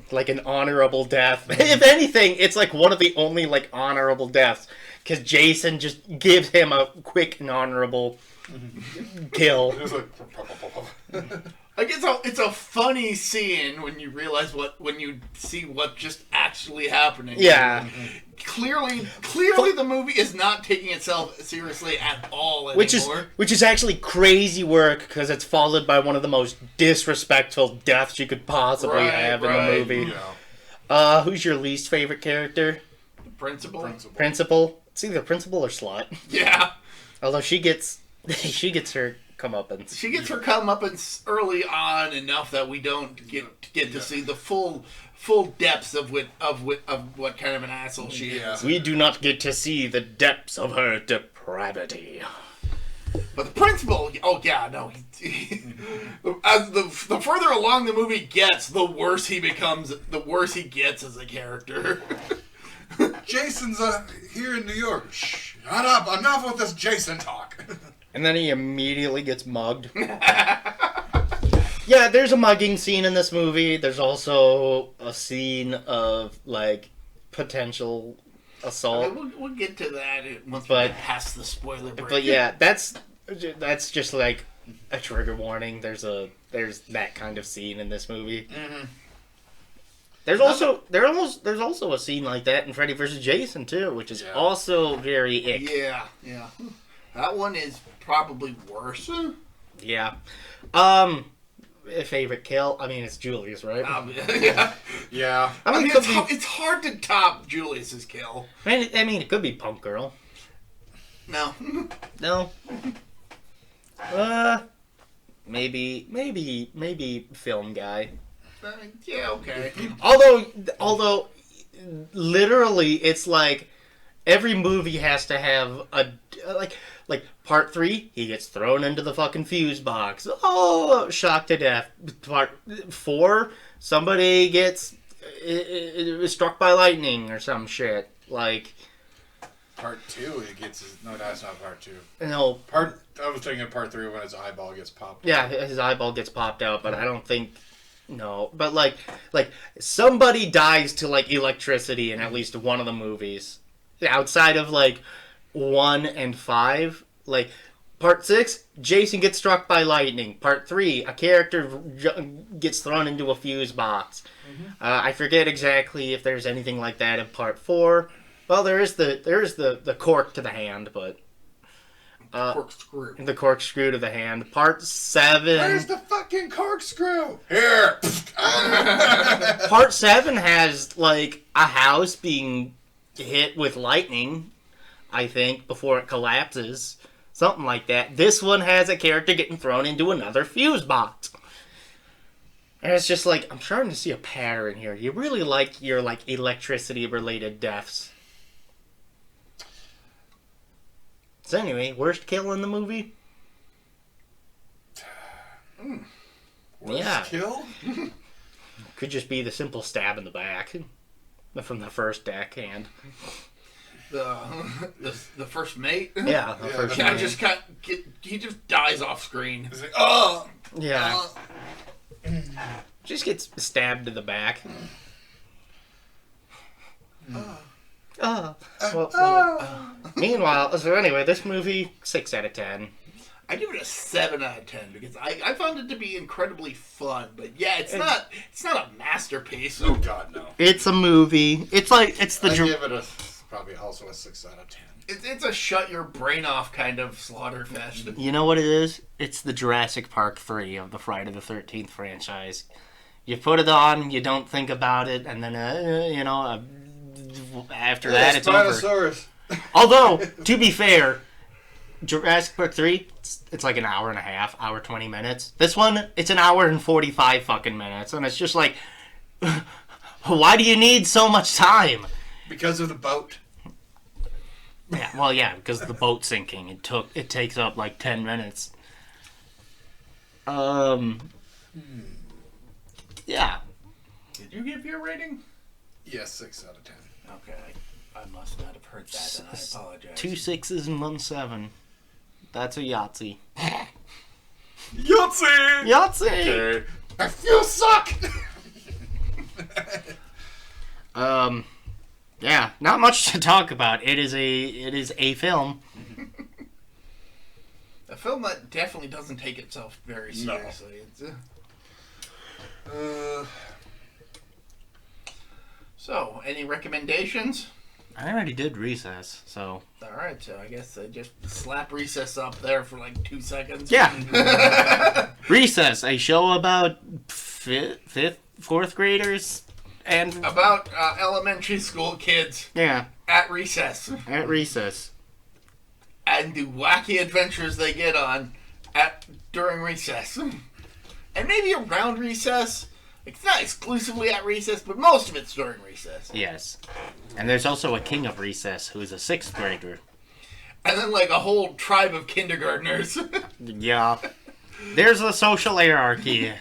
Like an honorable death. If anything, it's like one of the only like honorable deaths because Jason just gives him a quick and honorable kill. Like it's a funny scene when you realize when you see what just actually happening. Yeah. Clearly the movie is not taking itself seriously at all anymore. Which is actually crazy work because it's followed by one of the most disrespectful deaths you could possibly have in the movie. Yeah. Who's your least favorite character? The principal. Principal. It's either principal or slut. Yeah. Although she gets her comeuppance. She gets her comeuppance early on enough that we don't get to see the full depths of what kind of an asshole she is. We do not get to see the depths of her depravity. But the principal, as the further along the movie gets, the worse he becomes, the worse he gets as a character. Jason's here in New York. Shh, shut up! Enough with this Jason talk. And then he immediately gets mugged. Yeah, there's a mugging scene in this movie. There's also a scene of, like, potential assault. We'll get to that once we get past the spoiler break. But yeah, that's just like a trigger warning. There's that kind of scene in this movie. Mm-hmm. There's also a scene like that in Freddy vs. Jason too, which is also very ick. Yeah. That one is probably worse. Yeah. Favorite kill? I mean, it's Julius, right? Yeah. I mean, it's hard to top Julius's kill. I mean, it could be Punk Girl. No. Maybe Film Guy. Yeah, okay. Although, literally, it's like every movie has to have like part 3, he gets thrown into the fucking fuse box. Oh, shocked to death. Part 4, somebody gets struck by lightning or some shit. Like part 2, no, that's not part 2. No, I was thinking of part 3 when his eyeball gets popped. Yeah, his eyeball gets popped out, but I don't think. No, but like somebody dies to like electricity in at least one of the movies. Outside of like 1 and 5, like part 6, Jason gets struck by lightning. Part 3, a character gets thrown into a fuse box. Mm-hmm. I forget exactly if there's anything like that in part 4. Well, there is the cork to the hand, but corkscrew. The corkscrew to the hand. Part 7. Where's the fucking corkscrew? Here. Part 7 has like a house being hit with lightning, I think, before it collapses. Something like that. This one has a character getting thrown into another fuse box. And it's just like, I'm starting to see a pattern here. You really like your like electricity-related deaths. So anyway, worst kill in the movie? Worst kill? Could just be the simple stab in the back from the first deckhand. The first mate? Yeah, the first mate. He just dies off screen. He's like, oh! Yeah. Just gets stabbed to the back. Meanwhile, so anyway, this movie, 6 out of 10. I give it a 7 out of 10 because I found it to be incredibly fun. But yeah, it's not a masterpiece. Oh God, no. It's a movie. It's the. I give it probably also a 6 out of 10. It's a shut your brain off kind of slaughter fest. You know what it is? It's the Jurassic Park 3 of the Friday the 13th franchise. You put it on, you don't think about it, and then after that it's over. Although, to be fair, Jurassic Park 3, it's like an hour and a half, hour 20 minutes. This one, it's an hour and 45 fucking minutes, and it's just like, why do you need so much time? Because of the boat. Yeah, well, yeah, because of the boat sinking. It takes up like 10 minutes. Yeah. Did you give your rating? Yes, 6 out of 10. Okay, I must not have heard that, and I apologize. 2 6s and 1 7. That's a Yahtzee. Yahtzee! Yahtzee! Okay. I feel suck! Yeah, not much to talk about. It is a film. A film that definitely doesn't take itself very seriously. No. So, any recommendations? I already did Recess, so... Alright, so I guess I just slap Recess up there for like 2 seconds. Yeah! Recess, a show about fourth graders and... About elementary school kids. Yeah. At recess. At recess. And the wacky adventures they get on during recess. And maybe around recess. It's not exclusively at recess, but most of it's during recess. Yes. And there's also a king of recess who's a 6th grader. And then like a whole tribe of kindergartners. Yeah. There's a social hierarchy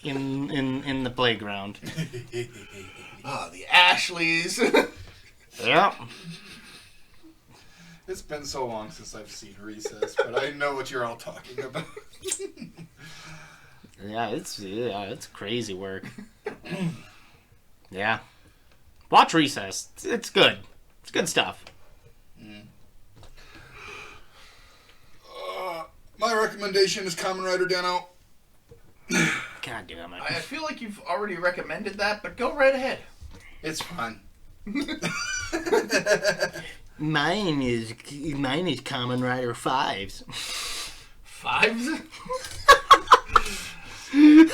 in the playground. The Ashleys. Yeah. It's been so long since I've seen Recess, but I know what you're all talking about. Yeah, it's crazy work. Yeah. Watch Recess. It's good. It's good stuff. My recommendation is Kamen Rider Deno. God damn it. I feel like you've already recommended that, but go right ahead. It's fun. Mine is Kamen Rider 5s. 5s? Wait,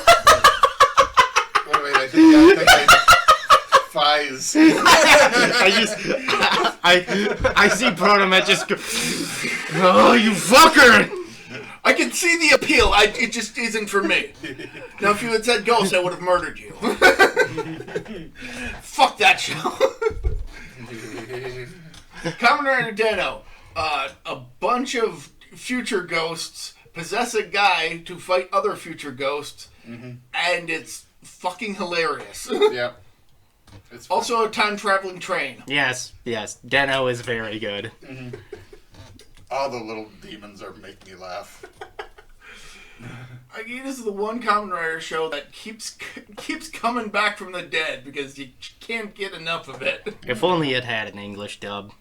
I think Fies. I see ProtoMet just go, oh, you fucker! I can see the appeal. It just isn't for me. Now, if you had said Ghost, I would have murdered you. Fuck that show. Kamen Rider Deno. A bunch of future ghosts possess a guy to fight other future ghosts, and it's fucking hilarious. Yeah. It's fun. Also a time-traveling train. Yes. Deno is very good. All the little demons are making me laugh. This is the one Kamen Rider show that keeps coming back from the dead because you can't get enough of it. If only it had an English dub.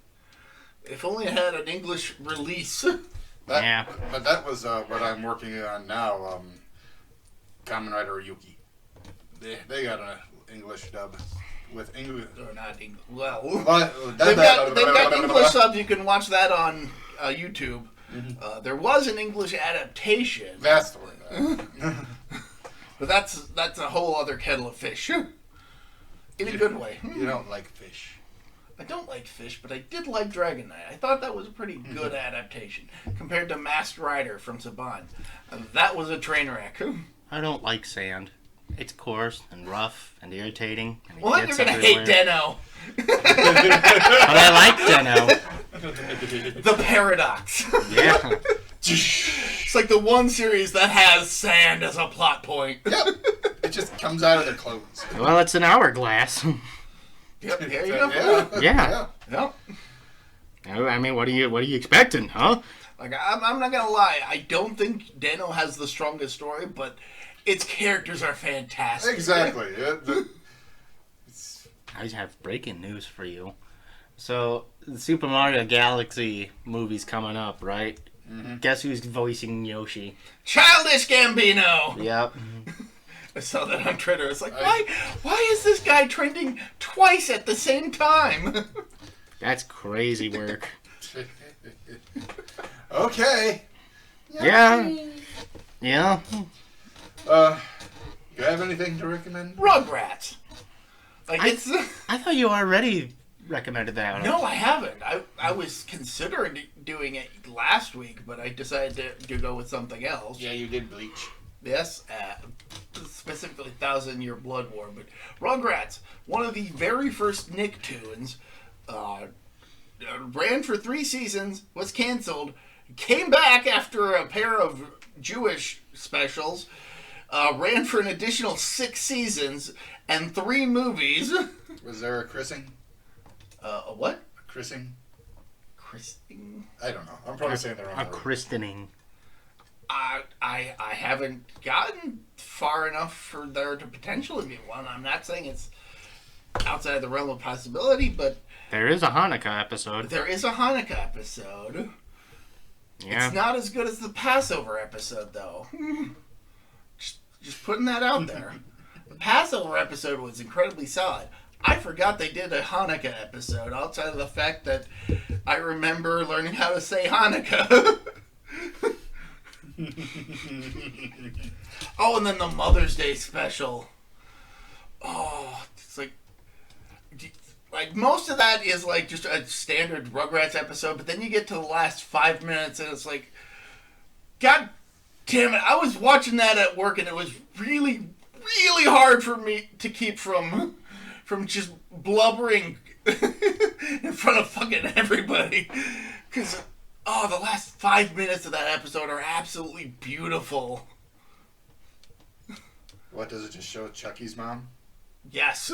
If only it had an English release. Yeah. But that was what I'm working on now. Kamen Rider Yuki. They got an English dub with English. Or not English. Well, What? they've got English subs. You can watch that on YouTube. There was an English adaptation. That's the word. But that's a whole other kettle of fish. In a good way. You don't like fish. I don't like fish, but I did like Dragon Knight. I thought that was a pretty good adaptation compared to Masked Rider from Saban. That was a train wreck. I don't like sand. It's coarse and rough and irritating. And Well, then you're gonna hate Deno. But I like Deno. The paradox. Yeah. It's like the one series that has sand as a plot point. Yep. It just comes out of their clothes. Well, it's an hourglass. Yep, there you go. Yeah. Yep. I mean, what are you expecting, huh? Like, I'm not gonna lie. I don't think Deno has the strongest story, but its characters are fantastic. Exactly. I have breaking news for you. So, the Super Mario Galaxy movie's coming up, right? Guess who's voicing Yoshi? Childish Gambino. Yep. I saw that on Twitter. It's like, why is this guy trending twice at the same time? That's crazy work. Okay. Yeah. Yeah. You have anything to recommend? Rugrats. Like I thought you already recommended that one. No, I haven't. I was considering doing it last week, but I decided to go with something else. Yeah, you did Bleach. Yes, specifically Thousand Year Blood War. But Rugrats, one of the very first Nicktoons, ran for 3 seasons, was canceled, came back after a pair of Jewish specials, ran for an additional 6 seasons and 3 movies. Was there a christening? A what? A christening? Christening? I don't know. I'm probably saying the wrong word. A christening. I haven't gotten far enough for there to potentially be one. I'm not saying it's outside the realm of possibility, but there is a Hanukkah episode. There is a Hanukkah episode. Yeah. It's not as good as the Passover episode, though. Just putting that out there. The Passover episode was incredibly solid. I forgot they did a Hanukkah episode, outside of the fact that I remember learning how to say Hanukkah. Oh, and then the Mother's Day special. Oh, it's like most of that is like just a standard Rugrats episode, but then you get to the last 5 minutes and it's like, God damn it, I was watching that at work and it was really, really hard for me to keep from just blubbering in front of fucking everybody. Because, the last 5 minutes of that episode are absolutely beautiful. What, does it just show Chucky's mom? Yes.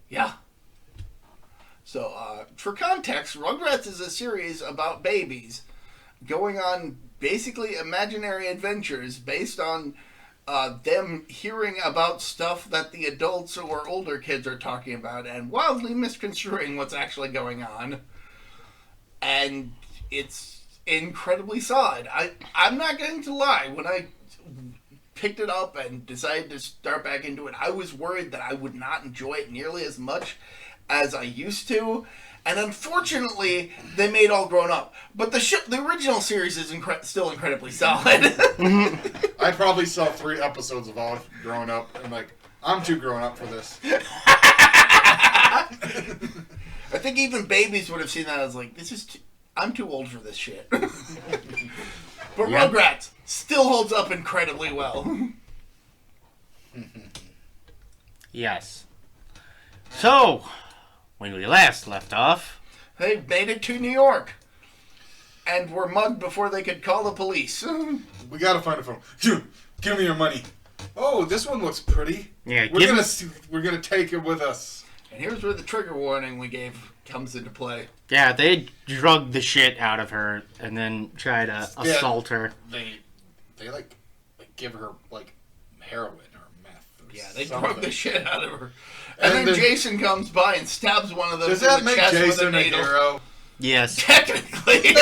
Yeah. So, for context, Rugrats is a series about babies going on basically imaginary adventures based on them hearing about stuff that the adults or older kids are talking about and wildly misconstruing what's actually going on. And it's incredibly solid. I'm not going to lie. When I picked it up and decided to start back into it, I was worried that I would not enjoy it nearly as much as I used to. And unfortunately, they made All Grown Up. But the original series is still incredibly solid. I probably saw 3 episodes of All Grown Up and like, I'm too grown up for this. I think even babies would have seen that as like, I'm too old for this shit. But yeah. Rugrats still holds up incredibly well. Yes. So, when we last left off, they made it to New York and were mugged before they could call the police. We gotta find a phone. Give me your money. Oh, this one looks pretty. Yeah, we're gonna take it with us. And here's where the trigger warning we gave comes into play. Yeah, they drugged the shit out of her and then tried to assault her. They like give her like heroin or meth. Or yeah, they drugged the shit out of her. And then Jason comes by and stabs one of them in the make chest Jason with a needle. hero? Yes. Technically.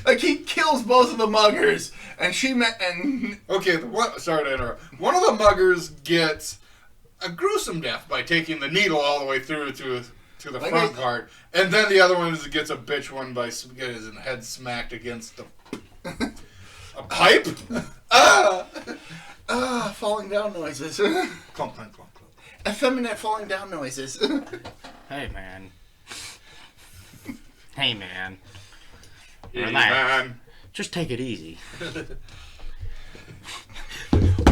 Like, he kills both of the muggers, and Okay, sorry to interrupt. One of the muggers gets a gruesome death by taking the needle all the way through to the front part, and then the other one gets a bitch one by getting his head smacked against a pipe? Falling down noises. Clunk, clunk, clunk, clunk. Effeminate falling down noises. Hey, man. Hey, man. Hey, Relax. man. Just take it easy.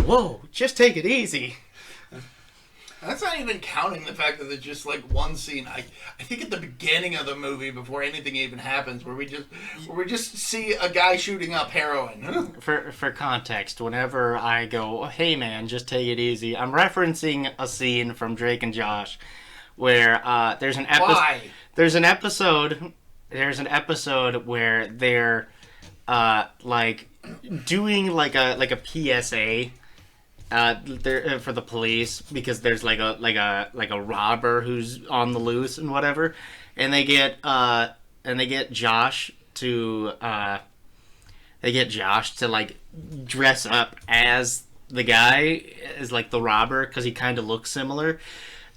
Whoa, just take it easy. That's not even counting the fact that there's just like one scene. I think at the beginning of the movie, before anything even happens, where we just see a guy shooting up heroin. For context, whenever I go, hey man, just take it easy, I'm referencing a scene from Drake and Josh where there's an episode. Why? There's an episode where they're like doing like a PSA. For the police, because there's like a robber who's on the loose and whatever, and they get Josh Josh to like dress up as the guy, as like the robber, because he kind of looks similar.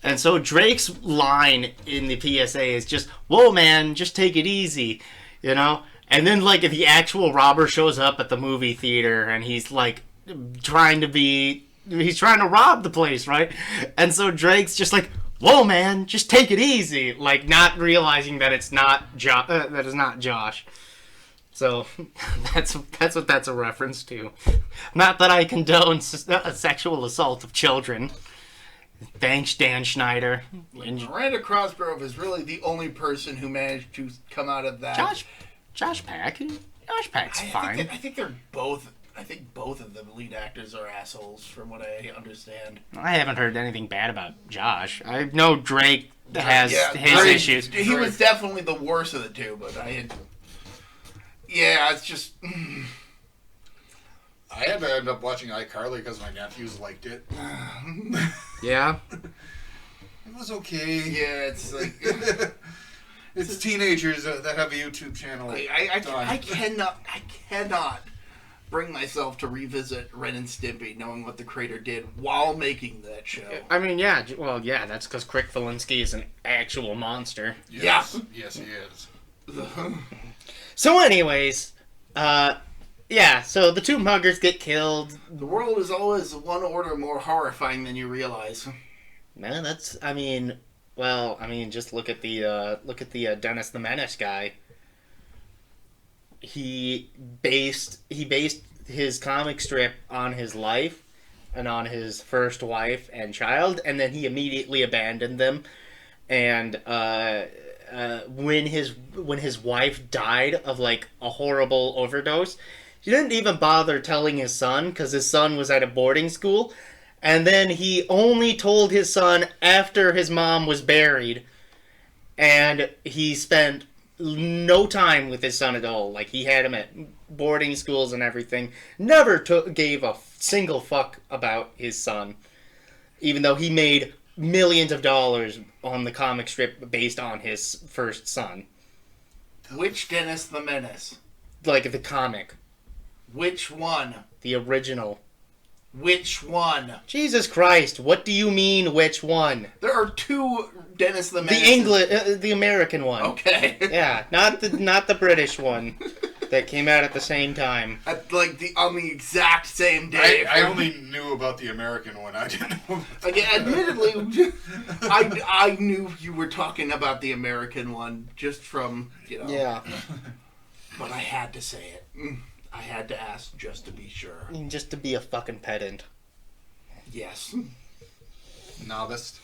And so Drake's line in the PSA is just, "Whoa, man, just take it easy," you know. And then like if the actual robber shows up at the movie theater and he's like trying to rob the place, right? And so Drake's just like, "Whoa, man, just take it easy," like not realizing that it's not that is not Josh. So that's what that's a reference to. Not that I condone sexual assault of children. Thanks, Dan Schneider. Miranda Cosgrove is really the only person who managed to come out of that. Josh Pack's fine. I think they're both. I think both of the lead actors are assholes, from what I understand. I haven't heard anything bad about Josh. I know Drake has his Drake, issues. He was definitely the worst of the two, but it's just. I had to end up watching iCarly because my nephews liked it. Yeah. It was okay. Yeah, it's like. It's teenagers that have a YouTube channel. I cannot bring myself to revisit Ren and Stimpy, knowing what the creator did while making that show. I mean, yeah. Well, yeah, that's because Crick Valinsky is an actual monster. Yes. Yes, he is. So anyways, so the two muggers get killed. The world is always one order more horrifying than you realize. Man, just look at the Dennis the Menace guy. He based his comic strip on his life and on his first wife and child, and then he immediately abandoned them. And when his wife died of like a horrible overdose, he didn't even bother telling his son because his son was at a boarding school. And then he only told his son after his mom was buried, and he spent no time with his son at all. Like, he had him at boarding schools and everything. Never gave a single fuck about his son, even though he made millions of dollars on the comic strip based on his first son. Which Dennis the Menace? Like, the comic. Which one? The original. Which one? Jesus Christ, what do you mean, which one? There are two Dennis the Menace. The American one. Okay. Yeah, not the British one that came out at the same time. On the exact same day. I only knew about the American one. I didn't know. Again, admittedly, I knew you were talking about the American one just from, Yeah. But I had to say it. I had to ask just to be sure. Just to be a fucking pedant. Yes. Novice.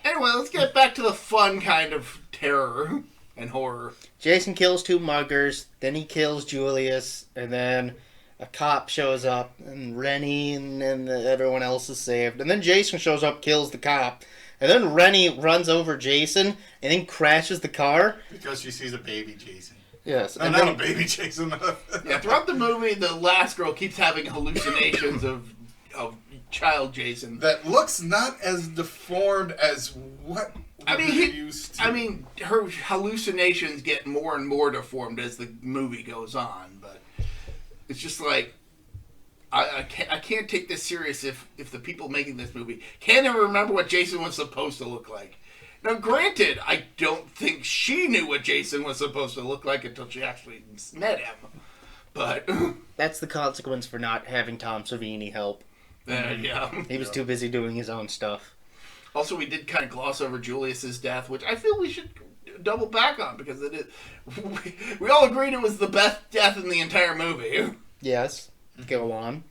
Anyway, let's get back to the fun kind of terror and horror. Jason kills two muggers, then he kills Julius, and then a cop shows up, and Rennie and everyone else is saved. And then Jason shows up, kills the cop, and then Rennie runs over Jason, and then crashes the car. Because she sees a baby Jason. Yes. And not a baby Jason. Yeah, throughout the movie, the last girl keeps having hallucinations of child Jason. That looks not as deformed as what used to. I mean, her hallucinations get more and more deformed as the movie goes on, but it's just like, I can't take this serious if the people making this movie can't even remember what Jason was supposed to look like. Now, granted, I don't think she knew what Jason was supposed to look like until she actually met him. But that's the consequence for not having Tom Savini help. Yeah. He was too busy doing his own stuff. Also, we did kind of gloss over Julius's death, which I feel we should double back on, because it is. We all agreed it was the best death in the entire movie. Yes. Go on.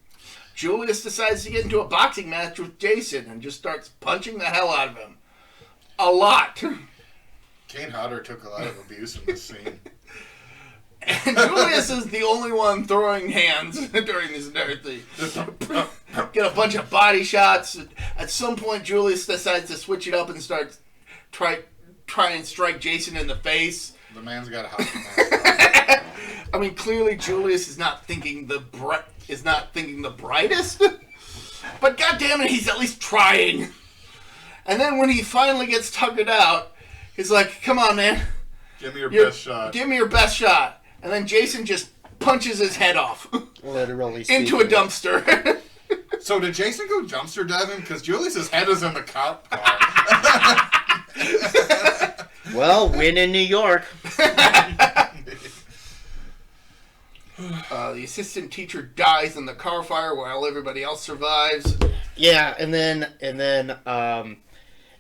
Julius decides to get into a boxing match with Jason and just starts punching the hell out of him. A lot. Kane Hodder took a lot of abuse in this scene. And Julius is the only one throwing hands during this entire thing. Get a bunch of body shots. At some point, Julius decides to switch it up and starts try and strike Jason in the face. The man's got a hockey mask. I mean, clearly Julius is not thinking the brightest. But goddammit, he's at least trying. And then when he finally gets tuckered out, he's like, "Come on, man. Give me your best shot. Give me your best shot. And then Jason just punches his head off. Literally. Into a dumpster. So did Jason go dumpster diving? Because Julius's head is in the cop car. Well, win in New York. The assistant teacher dies in the car fire while everybody else survives. Yeah, and then,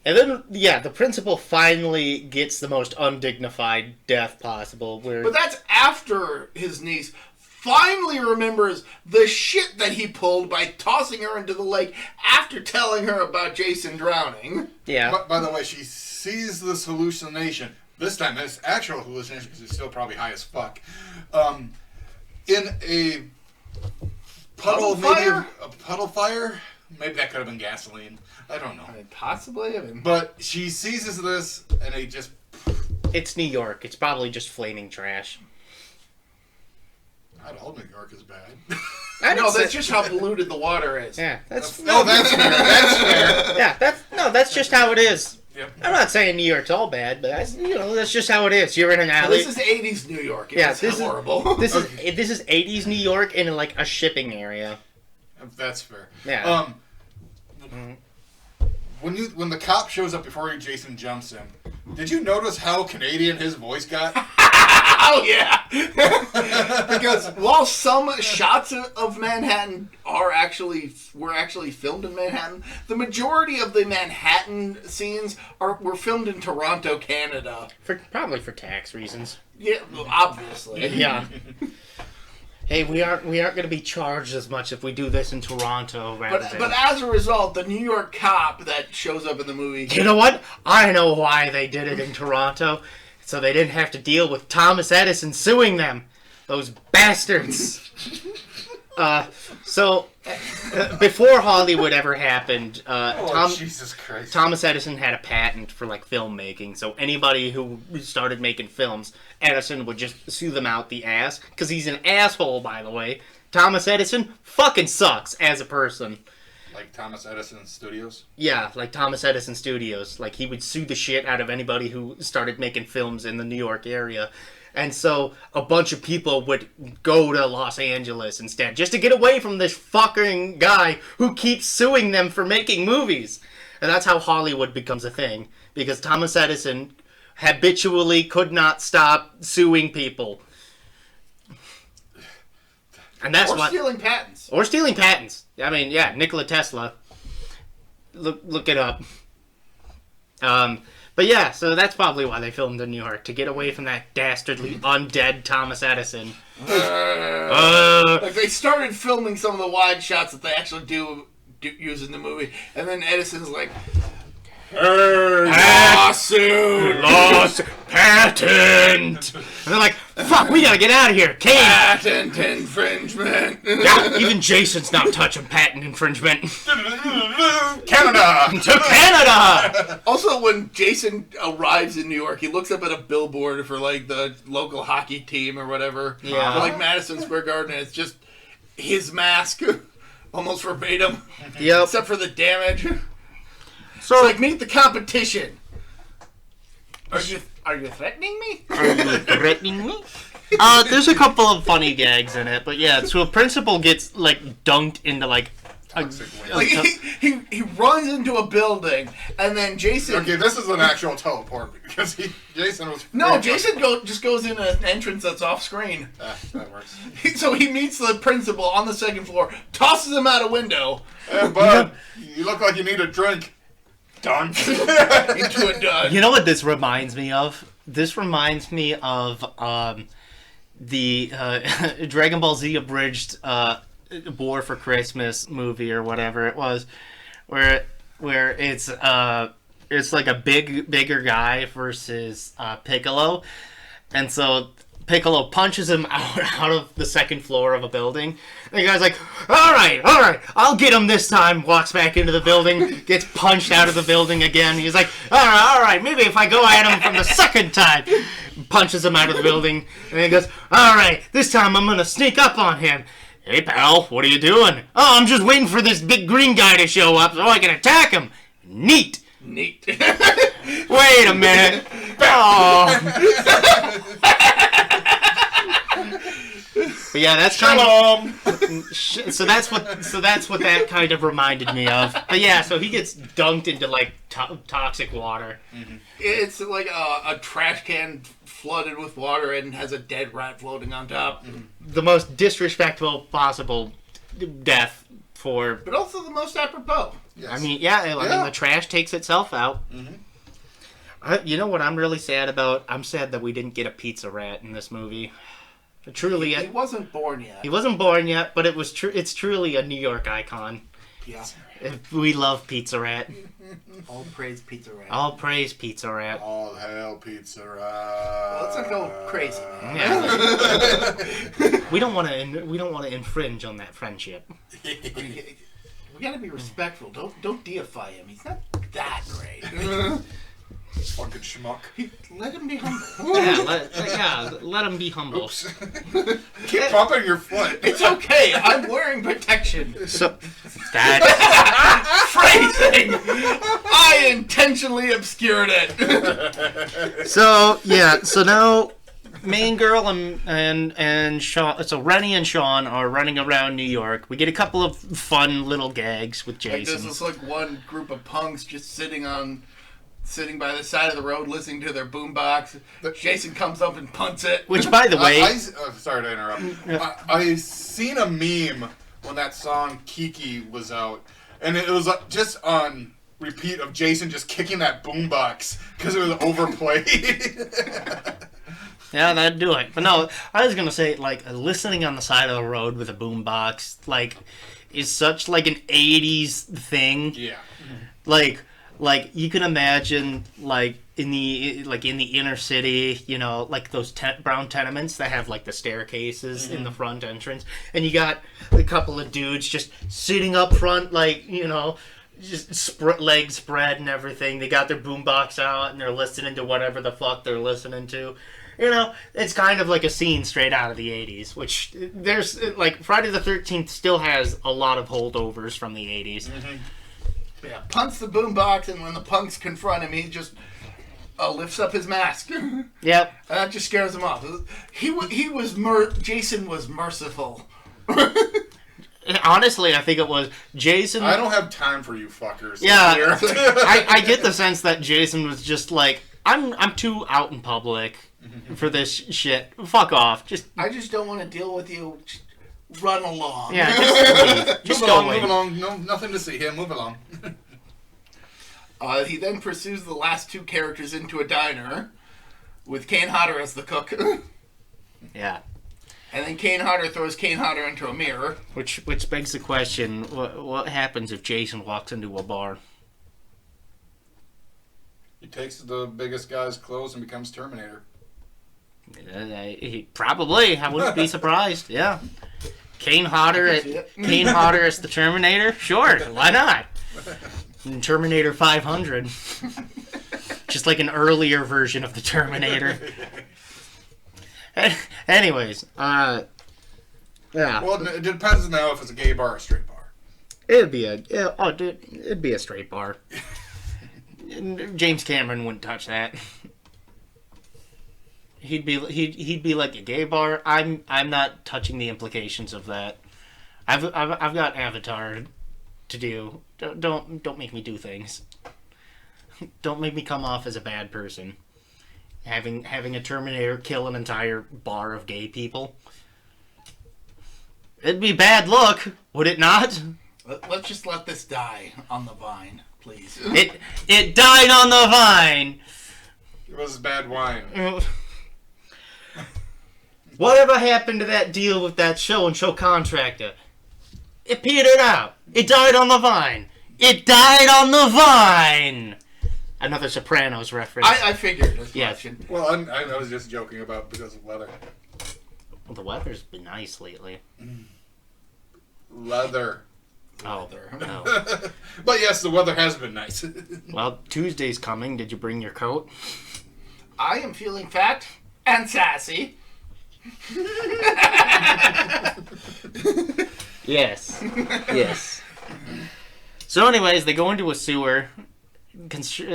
the principal finally gets the most undignified death possible. But that's after his niece finally remembers the shit that he pulled by tossing her into the lake after telling her about Jason drowning. Yeah. By the way, she sees this hallucination. This time it's actual hallucination because he's still probably high as fuck. In a puddle fire? A puddle fire? Maybe that could have been gasoline. I don't know. Possibly. But she seizes this and it just... It's New York. It's probably just flaming trash. Not all New York is bad. No, that's just how polluted the water is. Yeah, that's fair. That's fair. Yeah, that's just how it is. Yep. I'm not saying New York's all bad, but that's just how it is. You're in an alley. This is 80s New York. This is horrible. This is 80s New York in like a shipping area. That's fair. Yeah. When the cop shows up before Jason jumps in, did you notice how Canadian his voice got? Oh yeah. Because while some shots of Manhattan were actually filmed in Manhattan, the majority of the Manhattan scenes were filmed in Toronto, Canada. Probably for tax reasons. Yeah, obviously. Yeah. Hey, we aren't going to be charged as much if we do this in Toronto But as a result, the New York cop that shows up in the movie... You know what? I know why they did it in Toronto. So they didn't have to deal with Thomas Edison suing them. Those bastards. Before Hollywood ever happened, Jesus Christ. Thomas Edison had a patent for like filmmaking. So anybody who started making films, Edison would just sue them out the ass. Because he's an asshole, by the way. Thomas Edison fucking sucks as a person. Like Thomas Edison Studios? Yeah, like Thomas Edison Studios. Like, he would sue the shit out of anybody who started making films in the New York area. And so, a bunch of people would go to Los Angeles instead, just to get away from this fucking guy who keeps suing them for making movies. And that's how Hollywood becomes a thing. Because Thomas Edison habitually could not stop suing people. And that's Or stealing patents. Or stealing patents. I mean, yeah, Nikola Tesla. Look it up. But yeah, so that's probably why they filmed in New York, to get away from that dastardly undead Thomas Edison. Like, they started filming some of the wide shots that they actually do use in the movie, and then Edison's like... Lawsuit! Patent! And they're like, fuck, we gotta get out of here. Patent infringement! Yeah, even Jason's not touching patent infringement. Canada! To Canada! Also, when Jason arrives in New York, he looks up at a billboard for, like, the local hockey team or whatever. Yeah. For, like, Madison Square Garden, and it's just his mask. Almost verbatim. Yep. Except for the damage. So, it's like, meet the competition. Are you threatening me? Are you threatening me? There's a couple of funny gags in it, but yeah, so a principal gets, like, dunked into, like... Like, he runs into a building, and then Jason... Okay, this is an actual teleport, because Jason was... No, Jason just goes in an entrance that's off-screen. That works. So he meets the principal on the second floor, tosses him out a window. Hey, bud, you look like you need a drink. Done. Into a dud. You know what this reminds me of? This reminds me of the Dragon Ball Z abridged War for Christmas movie or whatever it was, where it's like a bigger guy versus Piccolo, and so Piccolo punches him out of the second floor of a building. And the guy's like, all right, I'll get him this time. Walks back into the building, gets punched out of the building again. He's like, all right, maybe if I go at him from the second time. Punches him out of the building. And then he goes, all right, this time I'm going to sneak up on him. Hey, pal, what are you doing? Oh, I'm just waiting for this big green guy to show up so I can attack him. Neat. Neat. Wait a minute. Oh. But yeah, that's kind of. So that's what that kind of reminded me of. But yeah, so he gets dunked into like toxic water. Mm-hmm. It's like a trash can flooded with water and has a dead rat floating on top. Mm-hmm. The most disrespectful possible death for. But also the most apropos. Yes. I mean, I mean, the trash takes itself out. Mm-hmm. You know what I'm really sad about? I'm sad that we didn't get a pizza rat in this movie. Truly, he wasn't born yet. He wasn't born yet, but it was it's truly a New York icon. Yeah. We love Pizza Rat. All praise Pizza Rat. All praise Pizza Rat. All hail Pizza Rat. Well, let's not go crazy, man. Yeah. we don't want to infringe on that friendship. We gotta be respectful. Don't deify him. He's not that great. Fucking schmuck. Let him be humble. Let him be humble. Oops. Keep bumping your foot. It's okay. I'm wearing protection. So that phrasing. I intentionally obscured it. So now main girl and Sean, so Rennie and Sean are running around New York. We get a couple of fun little gags with Jason. Like this is like one group of punks just sitting by the side of the road listening to their boombox. Jason comes up and punts it. Which, by the way... sorry to interrupt. I seen a meme when that song Kiki was out, and it was just on repeat of Jason just kicking that boombox because it was overplayed. Yeah, that'd do it. But no, I was going to say, like, listening on the side of the road with a boombox, like, is such, like, an 80s thing. Yeah. Like you can imagine, like in the inner city, you know, like those brown tenements that have like the staircases in the front entrance, and you got a couple of dudes just sitting up front, like, you know, just legs spread and everything. They got their boombox out and they're listening to whatever the fuck they're listening to. You know, it's kind of like a scene straight out of the 80s, which there's like Friday the 13th still has a lot of holdovers from the 80s. Mm-hmm. Yeah, punts the boombox, and when the punks confront him, he just lifts up his mask. Yep. And that just scares him off. Jason was merciful. Honestly, I think it was Jason. I don't have time for you fuckers. Yeah, I get the sense that Jason was just like, I'm too out in public for this shit. Fuck off. I just don't want to deal with you. Just run along. Yeah, just leave. Just move along. No, nothing to see here. Move along. He then pursues the last two characters into a diner with Kane Hodder as the cook. Yeah. And then Kane Hodder throws Kane Hodder into a mirror. Which begs the question, what happens if Jason walks into a bar? He takes the biggest guy's clothes and becomes Terminator. Probably. I wouldn't be surprised. Yeah. Kane Hodder as the Terminator? Sure, why not? Terminator 500. Just like an earlier version of the Terminator. Anyways, yeah. Well, it depends now if it's a gay bar or a straight bar. It'd be a straight bar. James Cameron wouldn't touch that. He'd be like a gay bar. I'm not touching the implications of that. I've got Avatar to do. Don't make me do things. Don't make me come off as a bad person. Having a Terminator kill an entire bar of gay people. It'd be bad look, would it not? Let's just let this die on the vine, please. It died on the vine. It was bad wine. Whatever happened to that deal with that show and show contractor? It petered out. It died on the vine. It died on the vine. Another Sopranos reference. I figured as yeah. much. Well, I was just joking about because of weather. Well, the weather's been nice lately. Leather. Oh. No. But yes, the weather has been nice. Well, Tuesday's coming. Did you bring your coat? I am feeling fat and sassy. Yes. So anyways, they go into a sewer.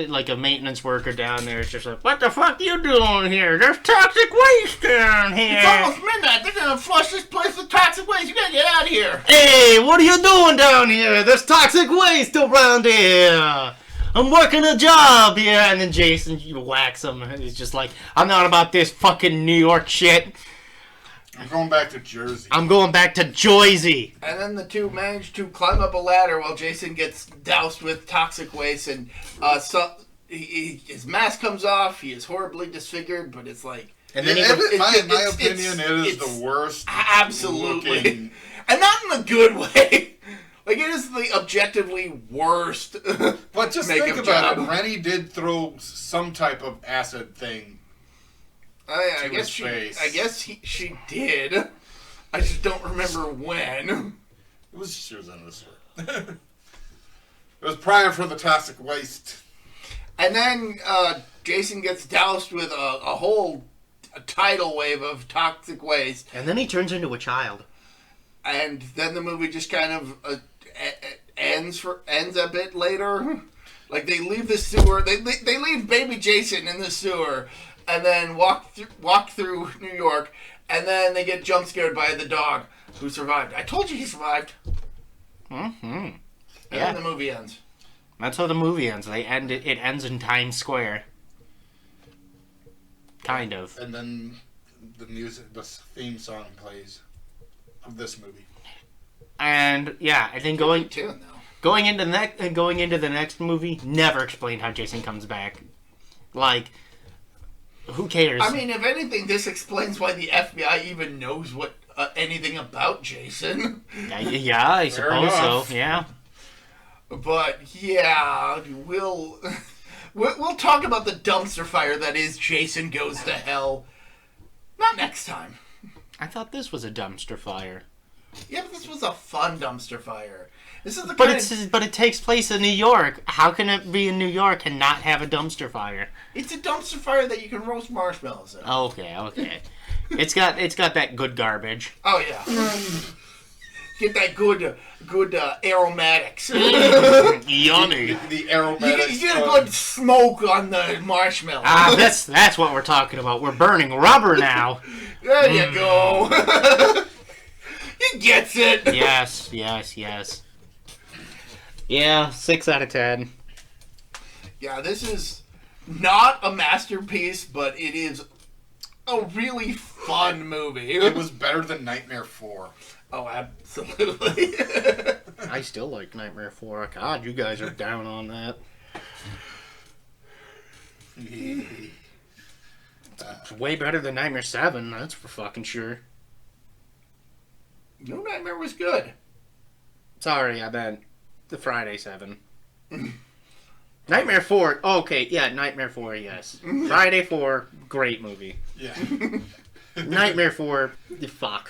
like a maintenance worker down there is just like, what the fuck you doing here? There's toxic waste down here. It's almost midnight. They're gonna flush this place with toxic waste. You gotta get out of here. Hey, what are you doing down here? There's toxic waste around here. I'm working a job here. And then Jason whacks him. And he's just like, I'm not about this fucking New York shit. I'm going back to Jersey. I'm going back to Jersey. And then the two manage to climb up a ladder while Jason gets doused with toxic waste, and his mask comes off. He is horribly disfigured, but it's like... And then in my opinion, it is the worst. Absolutely. Looking. And not in a good way. Like, it is the objectively worst. But just think about it. Rennie did throw some type of acid thing. I guess she did. I just don't remember when. She was in this one. It was prior for the toxic waste. And then Jason gets doused with a whole tidal wave of toxic waste. And then he turns into a child. And then the movie just kind of ends a bit later. Like, they leave the sewer. They leave baby Jason in the sewer. And then walk through New York, and then they get jump scared by the dog who survived. I told you he survived. Mm-hmm. And Yeah. then the movie ends. That's how the movie ends. It ends in Times Square. Kind of. And then the theme song plays of this movie. And yeah, I think going into the next movie, never explain how Jason comes back. Like, who cares? I mean, if anything, this explains why the FBI even knows what anything about Jason. Yeah, I suppose so. Yeah. But yeah, we'll talk about the dumpster fire that is Jason Goes to Hell. Not next time. I thought this was a dumpster fire. Yeah, but this was a fun dumpster fire. This is the but it takes place in New York. How can it be in New York and not have a dumpster fire? It's a dumpster fire that you can roast marshmallows in. Okay. It's got that good garbage. Oh yeah. Get that good aromatics. Yummy. The aromatics. You get a good smoke on the marshmallow. That's what we're talking about. We're burning rubber now. There you go. He gets it. Yes. Yeah, 6 out of 10. Yeah, this is not a masterpiece, but it is a really fun movie. It was better than Nightmare 4. Oh, absolutely. I still like Nightmare 4. God, you guys are down on that. It's way better than Nightmare 7, that's for fucking sure. No Nightmare was good. Sorry, I meant the Friday 7. Nightmare 4, okay, yeah, Nightmare 4, yes. Friday 4, great movie. Yeah. Nightmare 4, fuck.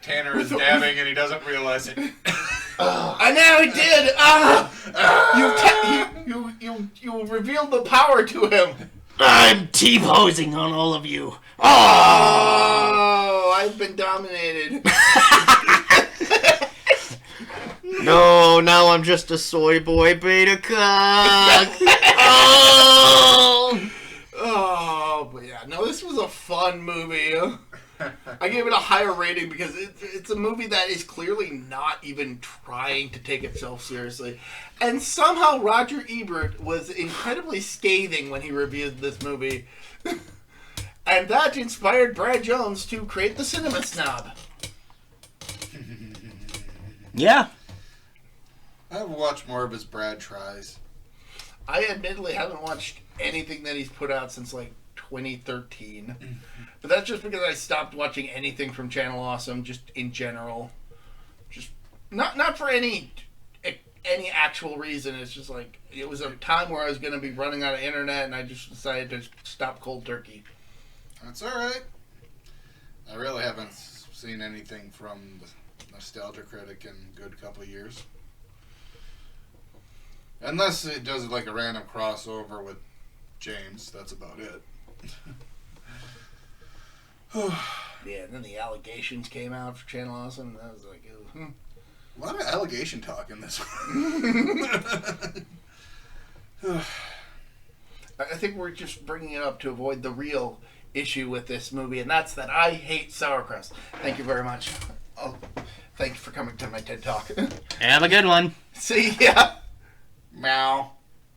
Tanner is dabbing and he doesn't realize it. And now he did! You revealed the power to him! I'm T-posing on all of you. Oh, I've been dominated. No, now I'm just a soy boy beta cock. Oh, but yeah, no, this was a fun movie. I gave it a higher rating because it's a movie that is clearly not even trying to take itself seriously. And somehow Roger Ebert was incredibly scathing when he reviewed this movie. And that inspired Brad Jones to create the Cinema Snob. Yeah. I've watched more of his Brad tries. I admittedly haven't watched anything that he's put out since like 2013. But that's just because I stopped watching anything from Channel Awesome, just in general. Just not for any actual reason. It's just like it was a time where I was going to be running out of internet, and I just decided to stop cold turkey. That's all right. I really haven't seen anything from the Nostalgia Critic in a good couple of years. Unless it does like a random crossover with James, that's about it. Yeah, and then the allegations came out for Channel Awesome, and I was like, ew. A lot of allegation talk in this one. I think we're just bringing it up to avoid the real issue with this movie, and that's that I hate sauerkraut. Thank you very much. Thank you for coming to my TED Talk. Have a good one. See ya. Meow.